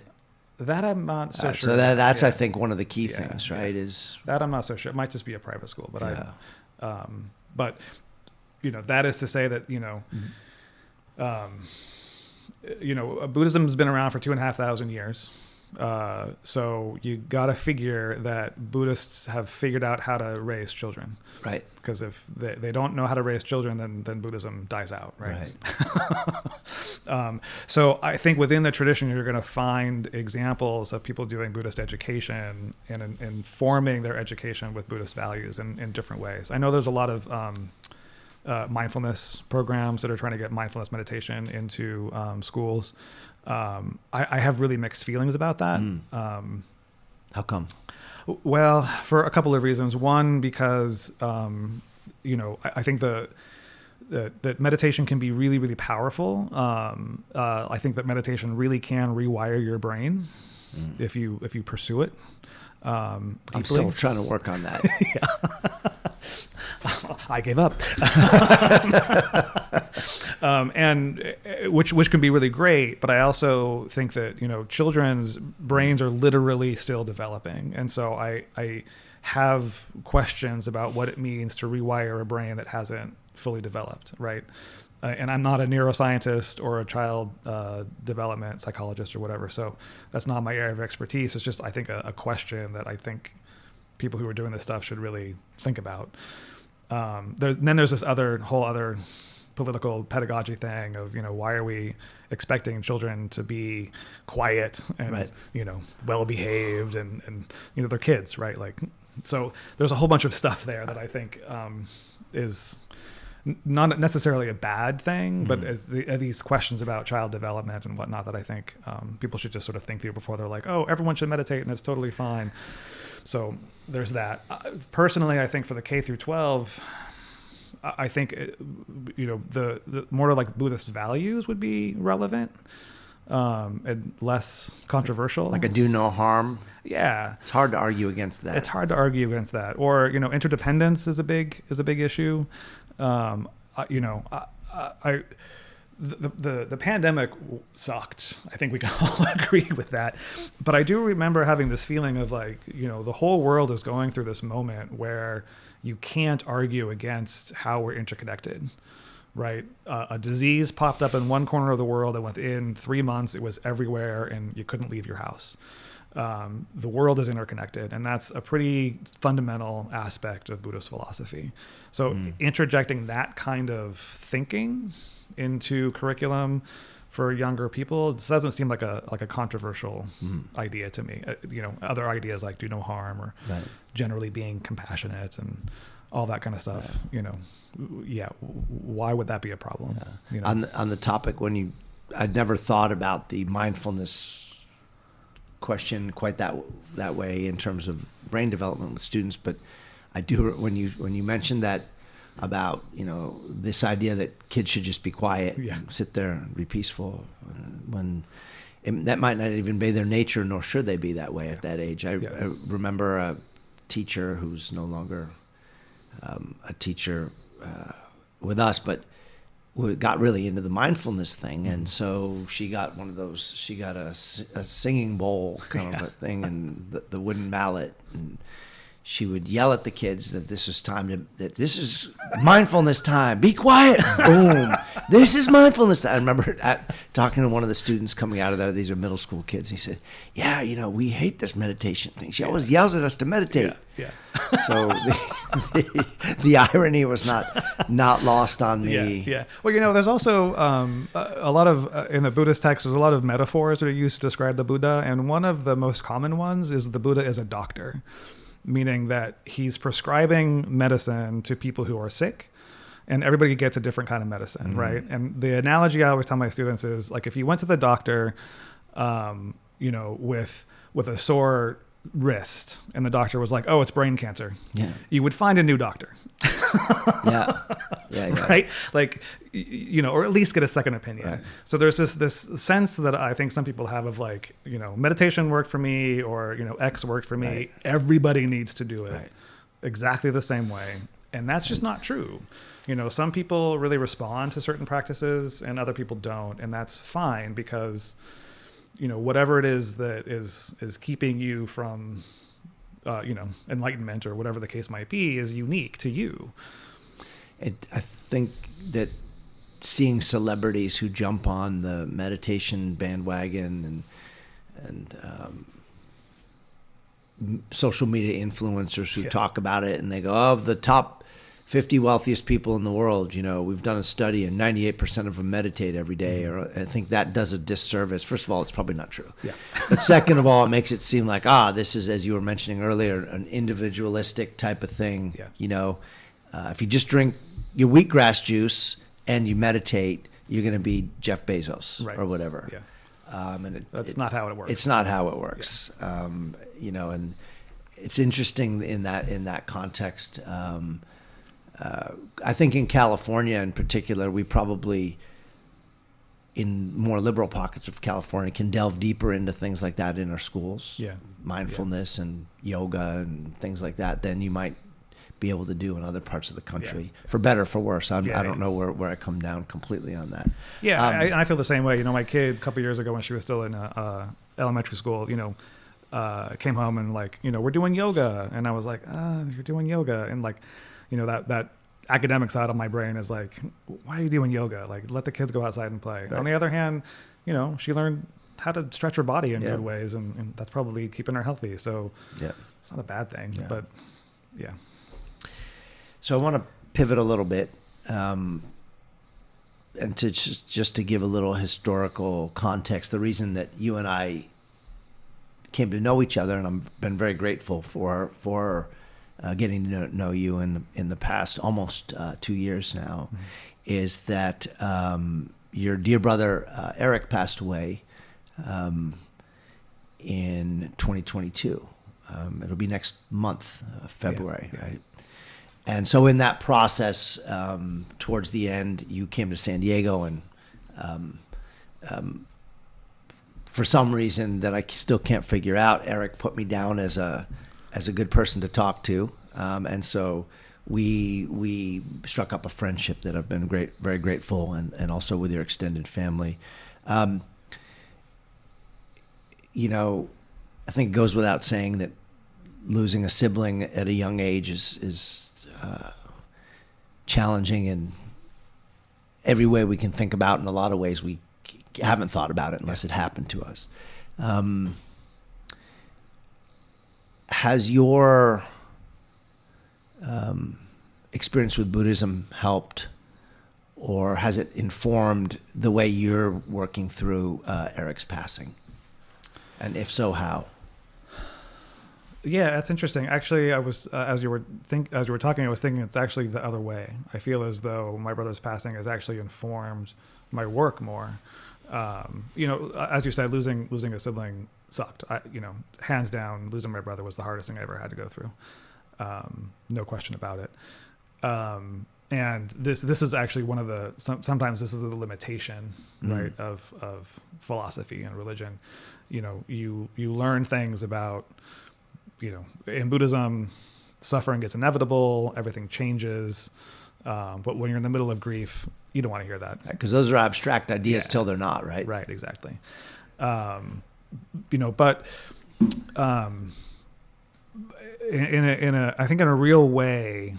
that. I'm not so sure. So that's Yeah. I think one of the key Yeah, things, yeah. right? Is That I'm not so sure. It might just be a private school, but Yeah. but that is to say that Buddhism's been around for 2,500 years. So you got to figure that Buddhists have figured out how to raise children. right. Because if they don't know how to raise children, then Buddhism dies out, right? So I think within the tradition, you're going to find examples of people doing Buddhist education and informing their education with Buddhist values in different ways. I know there's a lot of mindfulness programs that are trying to get mindfulness meditation into schools. I have really mixed feelings about that. How come? Well, for a couple of reasons. One, because I think that meditation can be really, really powerful. I think that meditation really can rewire your brain if you pursue it deeply. I'm still trying to work on that. I gave up. And which can be really great, but I also think that children's brains are literally still developing, and so I have questions about what it means to rewire a brain that hasn't fully developed, right? And I'm not a neuroscientist or a child development psychologist or whatever, so that's not my area of expertise. It's just, I think, a question that I think people who are doing this stuff should really think about. Then there's this whole other political pedagogy thing of, why are we expecting children to be quiet and, Right. well behaved and they're kids, right? Like, so there's a whole bunch of stuff there that I think is not necessarily a bad thing, but these questions about child development and whatnot that I think people should just sort of think through before they're like, oh, everyone should meditate and it's totally fine. So there's that. Personally, I think for the K through 12, I think the more like Buddhist values would be relevant and less controversial. Like a do no harm. Yeah, It's hard to argue against that. it's hard to argue against that. Or interdependence is a big issue. The pandemic sucked. I think we can all agree with that. But I do remember having this feeling of like, the whole world is going through this moment where you can't argue against how we're interconnected, right? A disease popped up in one corner of the world, and within 3 months, it was everywhere, and you couldn't leave your house. The world is interconnected, and that's a pretty fundamental aspect of Buddhist philosophy. So interjecting that kind of thinking into curriculum for younger people. This doesn't seem like a controversial idea to me. Other ideas like do no harm or Right. generally being compassionate and all that kind of stuff. Why would that be a problem? On the topic, I'd never thought about the mindfulness question quite that way in terms of brain development with students, but I do when you mentioned that about this idea that kids should just be quiet, and sit there and be peaceful, that might not even be their nature, nor should they be that way at that age. I remember a teacher who's no longer a teacher with us, but got really into the mindfulness thing, and so she got a singing bowl kind of a thing, and the wooden mallet, and she would yell at the kids that this is mindfulness time. Be quiet. Boom. This is mindfulness time. I remember talking to one of the students coming out of that. These are middle school kids. He said, yeah, we hate this meditation thing. She always yells at us to meditate. Yeah. So the irony was not lost on me. Yeah. Well, there's also a lot of, in the Buddhist texts, there's a lot of metaphors that are used to describe the Buddha. And one of the most common ones is the Buddha is a doctor, meaning that he's prescribing medicine to people who are sick, and everybody gets a different kind of medicine, right? And the analogy I always tell my students is like, if you went to the doctor, with a sore wrist, and the doctor was like, "Oh, it's brain cancer," you would find a new doctor. Yeah. Right? Like, or at least get a second opinion. Right. So there's this sense that I think some people have of like, meditation worked for me, or, X worked for me. Right. Everybody needs to do it Right. exactly the same way. And that's just not true. Some people really respond to certain practices and other people don't. And that's fine, because, whatever it is that is keeping you from, enlightenment or whatever the case might be is unique to you. I think that seeing celebrities who jump on the meditation bandwagon and social media influencers who talk about it, and they go, of the top 50 wealthiest people in the world, we've done a study and 98% of them meditate every day. Or I think that does a disservice. First of all, it's probably not true. Yeah. But second of all, it makes it seem like, this is, as you were mentioning earlier, an individualistic type of thing. Yeah. If you just drink your wheatgrass juice and you meditate, you're going to be Jeff Bezos, right, or whatever. Yeah. And that's not how it works. It's not how it works. Yeah. And it's interesting in that context. I think in California in particular, we probably, in more liberal pockets of California, can delve deeper into things like that in our schools. Yeah. Mindfulness and yoga and things like that than you might be able to do in other parts of the country, for better or for worse. I don't know where I come down completely on that. Yeah, I feel the same way. My kid a couple years ago when she was still in elementary school, came home and like, we're doing yoga. And I was like, you're doing yoga. And like, that academic side of my brain is like, why are you doing yoga? Like, let the kids go outside and play. Right. On the other hand, she learned how to stretch her body in good ways. And that's probably keeping her healthy. So it's not a bad thing, but yeah. So I want to pivot a little bit, and to just to give a little historical context. The reason that you and I came to know each other, and I've been very grateful for getting to know you in the past almost 2 years now, is that your dear brother Eric passed away in 2022. It'll be next month, February, right? And so in that process, towards the end, you came to San Diego, and for some reason that I still can't figure out, Eric put me down as a good person to talk to, and so we struck up a friendship that I've been very grateful, and also with your extended family. I think it goes without saying that losing a sibling at a young age is challenging in every way we can think about. In a lot of ways we haven't thought about it unless it happened to us. Has your experience with Buddhism helped or has it informed the way you're working through Eric's passing? And if so, how? Yeah, that's interesting. Actually, I was as you were talking, I was thinking it's actually the other way. I feel as though my brother's passing has actually informed my work more. As you said, losing a sibling sucked. Hands down, losing my brother was the hardest thing I ever had to go through. No question about it. And this is actually one of the sometimes this is the limitation, right, of philosophy and religion. You learn things about, in Buddhism, suffering is inevitable, everything changes. But when you're in the middle of grief, you don't want to hear that. Because those are abstract ideas till they're not, right? Right, exactly. I think in a real way,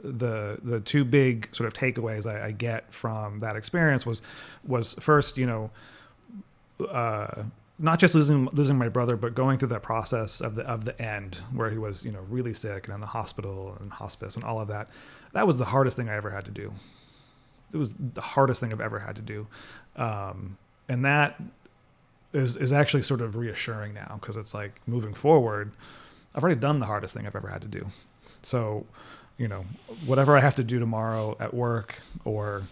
the two big sort of takeaways I get from that experience was first, not just losing my brother, but going through that process of the end where he was, really sick and in the hospital and hospice and all of that. That was the hardest thing I ever had to do. It was the hardest thing I've ever had to do. And that is actually sort of reassuring now, because it's like, moving forward, I've already done the hardest thing I've ever had to do. So, whatever I have to do tomorrow at work or,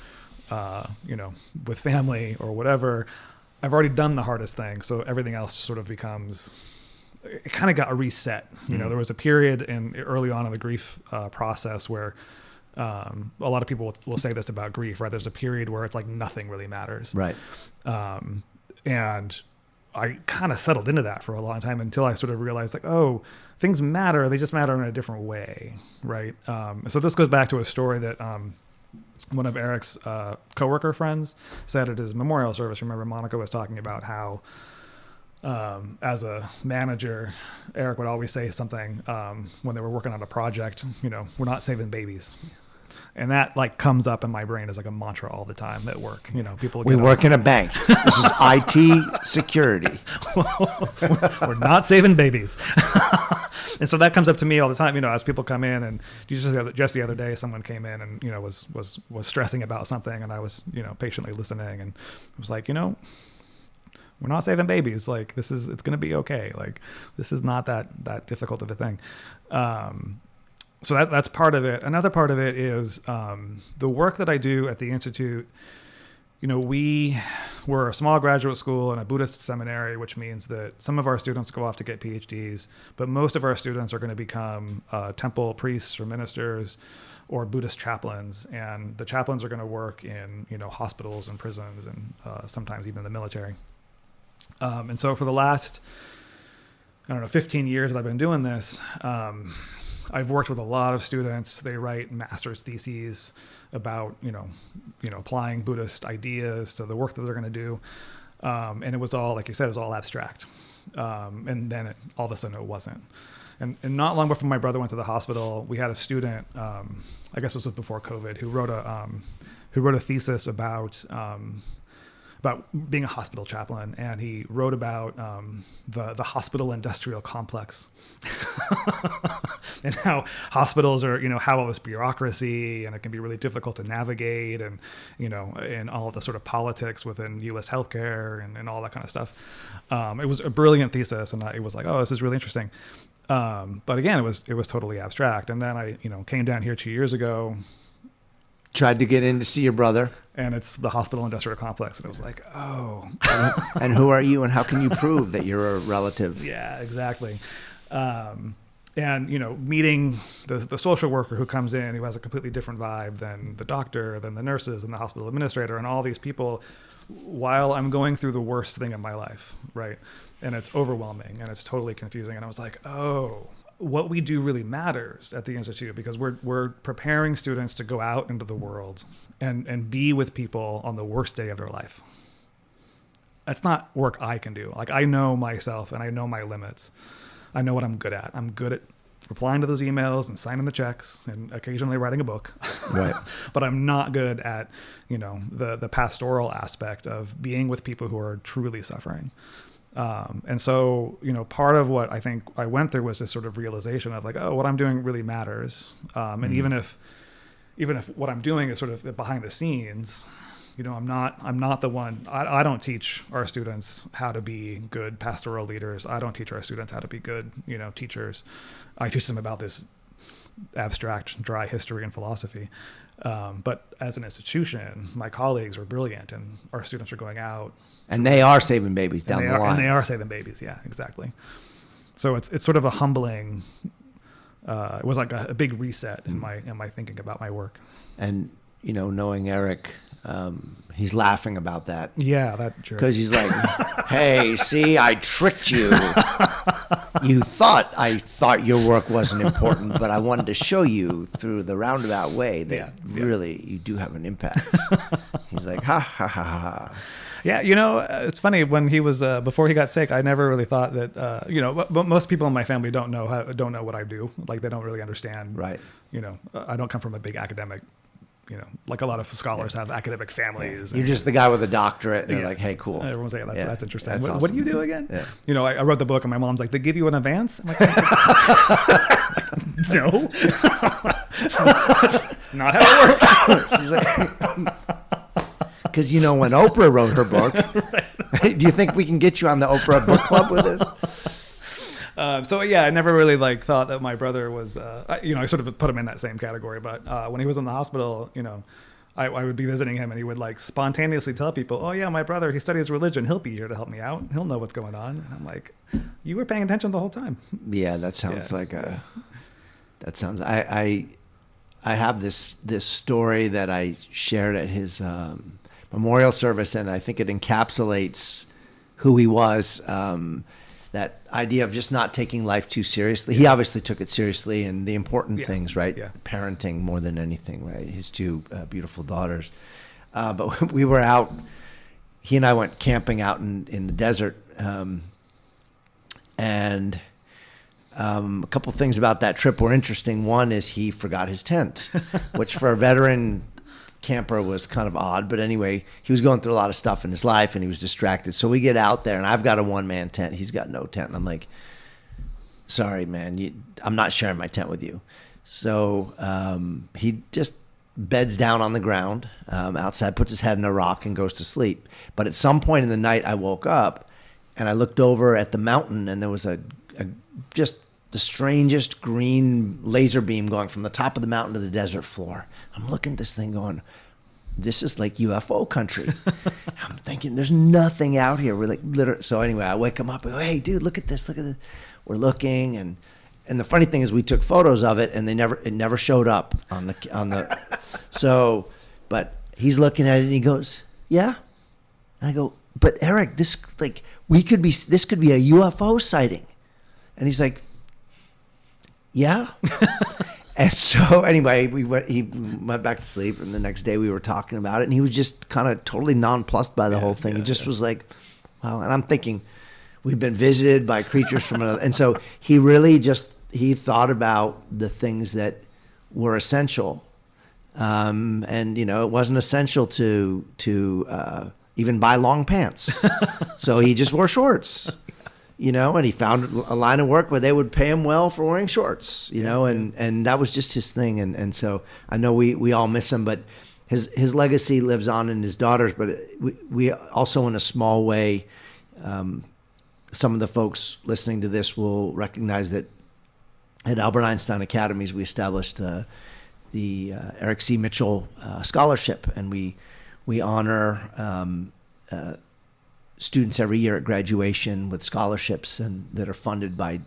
with family or whatever, I've already done the hardest thing. So everything else sort of becomes, it kind of got a reset. There was a period early on in the grief process where a lot of people will say this about grief, right? There's a period where it's like nothing really matters. Right. And I kind of settled into that for a long time until I sort of realized, like, oh, things matter. They just matter in a different way, right? So this goes back to a story that one of Eric's coworker friends said at his memorial service. Remember, Monica was talking about how as a manager, Eric would always say something when they were working on a project, we're not saving babies. And that comes up in my brain as like a mantra all the time at work. People. We work in a bank. This is IT security. We're not saving babies. And so that comes up to me all the time. As people come in, and just the other day, someone came in and was stressing about something, and I was patiently listening, and it was like, we're not saving babies. Like, it's going to be okay. Like, this is not that difficult of a thing. So that's part of it. Another part of it is the work that I do at the Institute. We were a small graduate school and a Buddhist seminary, which means that some of our students go off to get PhDs, but most of our students are going to become temple priests or ministers or Buddhist chaplains. And the chaplains are going to work in, hospitals and prisons and sometimes even the military. And so for the last, 15 years that I've been doing this, I've worked with a lot of students. They write master's theses about, applying Buddhist ideas to the work that they're going to do. And it was all, like you said, it was all abstract. And then all of a sudden it wasn't. And not long before my brother went to the hospital, we had a student, I guess this was before COVID, who wrote a thesis about being a hospital chaplain, and he wrote about the hospital industrial complex and how hospitals are, have all this bureaucracy, and it can be really difficult to navigate, and and all of the sort of politics within U.S. healthcare and all that kind of stuff. It was a brilliant thesis, and it was like, oh, this is really interesting. But again, it was totally abstract. And then I came down here 2 years ago. Tried to get in to see your brother. And it's the hospital industrial complex. And it was like, oh. And who are you, and how can you prove that you're a relative? Yeah, exactly. And, meeting the social worker who comes in, who has a completely different vibe than the doctor, than the nurses, and the hospital administrator, and all these people, while I'm going through the worst thing in my life, right? And it's overwhelming, and it's totally confusing. And I was like, oh, what we do really matters at the Institute, because we're preparing students to go out into the world and be with people on the worst day of their life. That's not work I can do. Like, I know myself and I know my limits. I know what I'm good at. I'm good at replying to those emails and signing the checks and occasionally writing a book. Right. But I'm not good at, the pastoral aspect of being with people who are truly suffering. And so, part of what I think I went through was this sort of realization of like, oh, what I'm doing really matters. And even if even if what I'm doing is sort of behind the scenes, I'm not the one. I don't teach our students how to be good pastoral leaders. I don't teach our students how to be good, teachers. I teach them about this abstract, dry history and philosophy. But as an institution, my colleagues are brilliant, and our students are going out. And they are saving babies down the line. And they are saving babies. Yeah, exactly. So it's sort of a humbling. It was like a big reset in my thinking about my work. And knowing Eric, he's laughing about that. Yeah, that jerk. Because he's like, "Hey, see, I tricked you. You thought I thought your work wasn't important, but I wanted to show you through the roundabout way that really you do have an impact." He's like, "Ha ha ha ha." Yeah, it's funny, when he was before he got sick, I never really thought that but most people in my family don't know what I do. Like, they don't really understand. Right. I don't come from a big academic, like a lot of scholars have academic families. You're just the guy with a doctorate, and they're like, "Hey, cool." Everyone's like, that's interesting. That's awesome. What do you do again? Yeah. I wrote the book, and my mom's like, "They give you an advance?" I'm like, "No, that's not how it works." He's like, because when Oprah wrote her book, right. Do you think we can get you on the Oprah book club with this? I never really thought that my brother was, I sort of put him in that same category. But when he was in the hospital, I would be visiting him, and he would spontaneously tell people, "Oh yeah, my brother, he studies religion. He'll be here to help me out. He'll know what's going on." And I'm like, "You were paying attention the whole time." Yeah, that sounds that sounds. I have this story that I shared at his memorial service, and I think it encapsulates who he was. That idea of just not taking life too seriously. He obviously took it seriously, and the important things, right? Yeah. Parenting more than anything, right? His two beautiful daughters. But we were out, he and I went camping out in the desert. And a couple things about that trip were interesting. One is he forgot his tent, which for a veteran camper was kind of odd, but anyway, he was going through a lot of stuff in his life, and he was distracted. So we get out there, and I've got a one-man tent. He's got no tent, and I'm like, "Sorry, man, I'm not sharing my tent with you." So he just beds down on the ground outside, puts his head in a rock, and goes to sleep. But at some point in the night, I woke up, and I looked over at the mountain, and there was just the strangest green laser beam going from the top of the mountain to the desert floor. I'm looking at this thing going, "This is like UFO country." I'm thinking, there's nothing out here. We're like, literally. So anyway, I wake him up and go, "Hey, dude, look at this. Look at this." We're looking, and the funny thing is, we took photos of it, and it never showed up on the. So, but he's looking at it, and he goes, "Yeah," and I go, "But Eric, this could be a UFO sighting," and he's like, "Yeah." And so anyway, he went back to sleep, and the next day we were talking about it, and he was just kind of totally nonplussed by the whole thing. He just was like, wow. And I'm thinking, we've been visited by creatures from another. And so he really he thought about the things that were essential. And, it wasn't essential to even buy long pants. So he just wore shorts. And he found a line of work where they would pay him well for wearing shorts, and that was just his thing. And so I know we all miss him, but his legacy lives on in his daughters. But we also, in a small way, some of the folks listening to this will recognize that at Albert Einstein Academies, we established the Eric C. Mitchell Scholarship, and we honor students every year at graduation with scholarships and that are funded by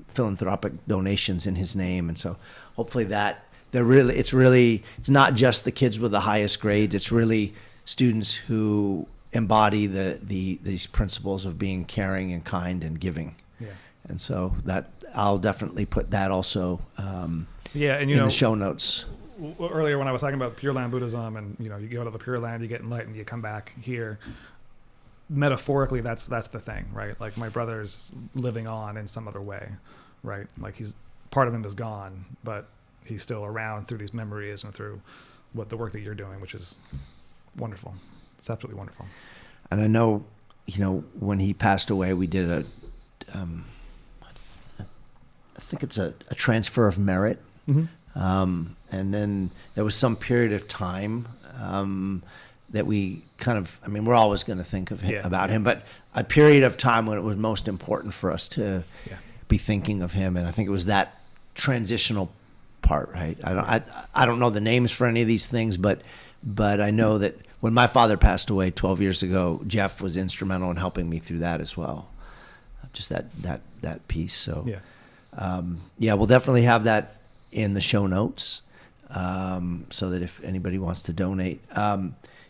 philanthropic donations in his name. And so hopefully it's not just the kids with the highest grades. It's really students who embody these principles of being caring and kind and giving. Yeah. And so that I'll definitely put that also in the show notes. Earlier when I was talking about Pure Land Buddhism, and you go to the Pure Land, you get enlightened, you come back here. Metaphorically, that's the thing, right? Like, my brother's living on in some other way, right? Like, he's part of him is gone, but he's still around through these memories and through the work that you're doing, which is wonderful. It's absolutely wonderful. And I know, when he passed away, we did I think it's a transfer of merit. Mm-hmm. And then there was some period of time that we kind of, I mean, we're always going to think of him, about him, but a period of time when it was most important for us to be thinking of him. And I think it was that transitional part, right? I don't know the names for any of these things, but I know that when my father passed away 12 years ago, Jeff was instrumental in helping me through that as well. Just that piece. So we'll definitely have that in the show notes, so that if anybody wants to donate.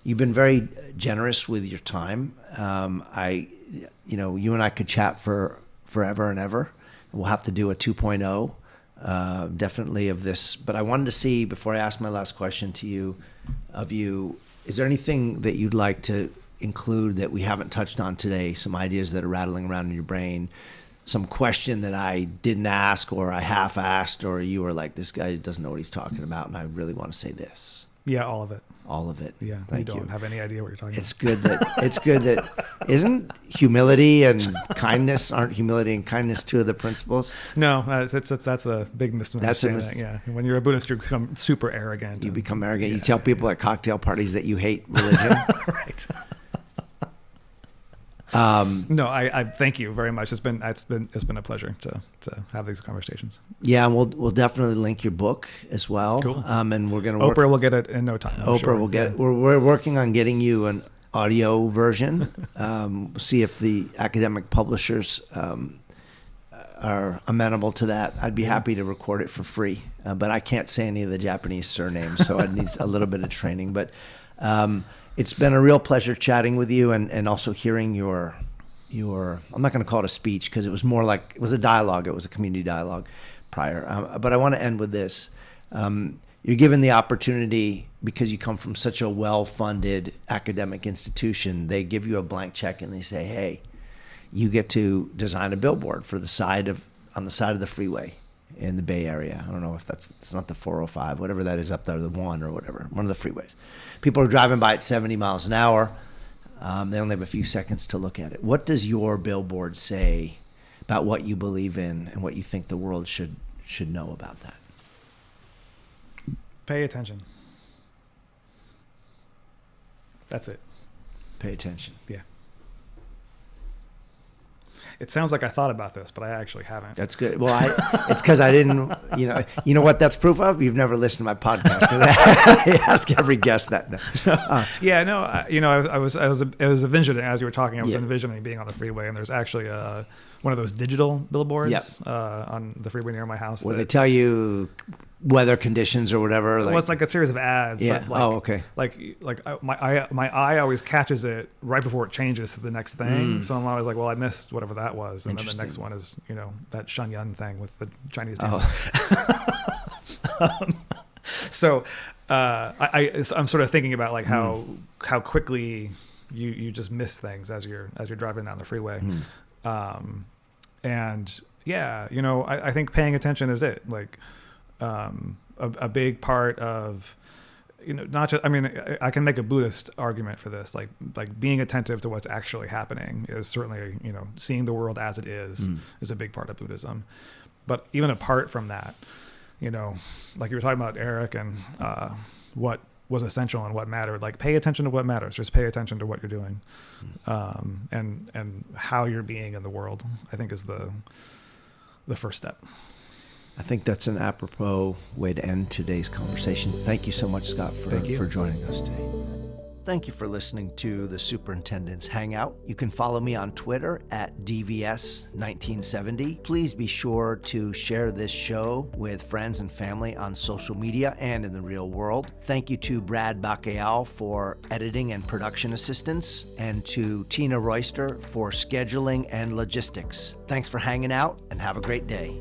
You've been very generous with your time. You and I could chat for forever and ever. We'll have to do a 2.0, definitely of this. But I wanted to see, before I ask my last question to you, is there anything that you'd like to include that we haven't touched on today? Some ideas that are rattling around in your brain, some question that I didn't ask, or I half asked, or you were like, this guy doesn't know what he's talking about, and I really want to say this. Yeah, all of it. All of it. Yeah, Thank you you. Don't have any idea what you're talking It's good that isn't humility and kindness, aren't humility and kindness two of the principles? No, that's a big misunderstanding. Yeah, when you're a Buddhist, you become super arrogant. You become arrogant. You tell people at cocktail parties that you hate religion. Right. No, I thank you very much. It's been a pleasure to have these conversations. Yeah, and we'll definitely link your book as well. Cool. And we're gonna Oprah will get it in no time. Oprah will get it. We're working on getting you an audio version. See if the academic publishers are amenable to that. I'd be happy to record it for free, but I can't say any of the Japanese surnames, so I'd need a little bit of training. But it's been a real pleasure chatting with you, and also hearing your I'm not going to call it a speech, because it was more like, it was a dialogue. It was a community dialogue prior. But I want to end with this. You're given the opportunity, because you come from such a well-funded academic institution, they give you a blank check and they say, hey, you get to design a billboard for on the side of the freeway in the Bay Area. I don't know if it's not the 405, whatever that is up there, the one or whatever, one of the freeways. People are driving by at 70 miles an hour. They only have a few seconds to look at it. What does your billboard say about what you believe in and what you think the world should know about that? Pay attention. That's it. Pay attention. Yeah. It sounds like I thought about this, but I actually haven't. That's good. Well, it's because I didn't, you know what that's proof of? You've never listened to my podcast. I ask every guest that. Yeah, no, I was envisioning, as you were talking, I was envisioning being on the freeway, and there's actually one of those digital billboards on the freeway near my house. Where they tell you weather conditions or whatever. Well, it's like a series of ads. Yeah. But okay. My eye always catches it right before it changes to the next thing. So I'm always like, well, I missed whatever that was, and then the next one is that Shen Yun thing with the Chinese dance. So I'm sort of thinking about like how quickly you just miss things as you're driving down the freeway. And yeah, I think paying attention is it. Like a big part of, not just, I can make a Buddhist argument for this, like being attentive to what's actually happening is certainly, seeing the world as it is a big part of Buddhism. But even apart from that, like you were talking about, Eric, and what was essential and what mattered, like pay attention to what matters, just pay attention to what you're doing, and how you're being in the world, I think is the first step. I think that's an apropos way to end today's conversation. Thank you so much, Scott, for joining us today. Thank you for listening to the Superintendent's Hangout. You can follow me on Twitter at DVS1970. Please be sure to share this show with friends and family on social media and in the real world. Thank you to Brad Bacayal for editing and production assistance, and to Tina Royster for scheduling and logistics. Thanks for hanging out, and have a great day.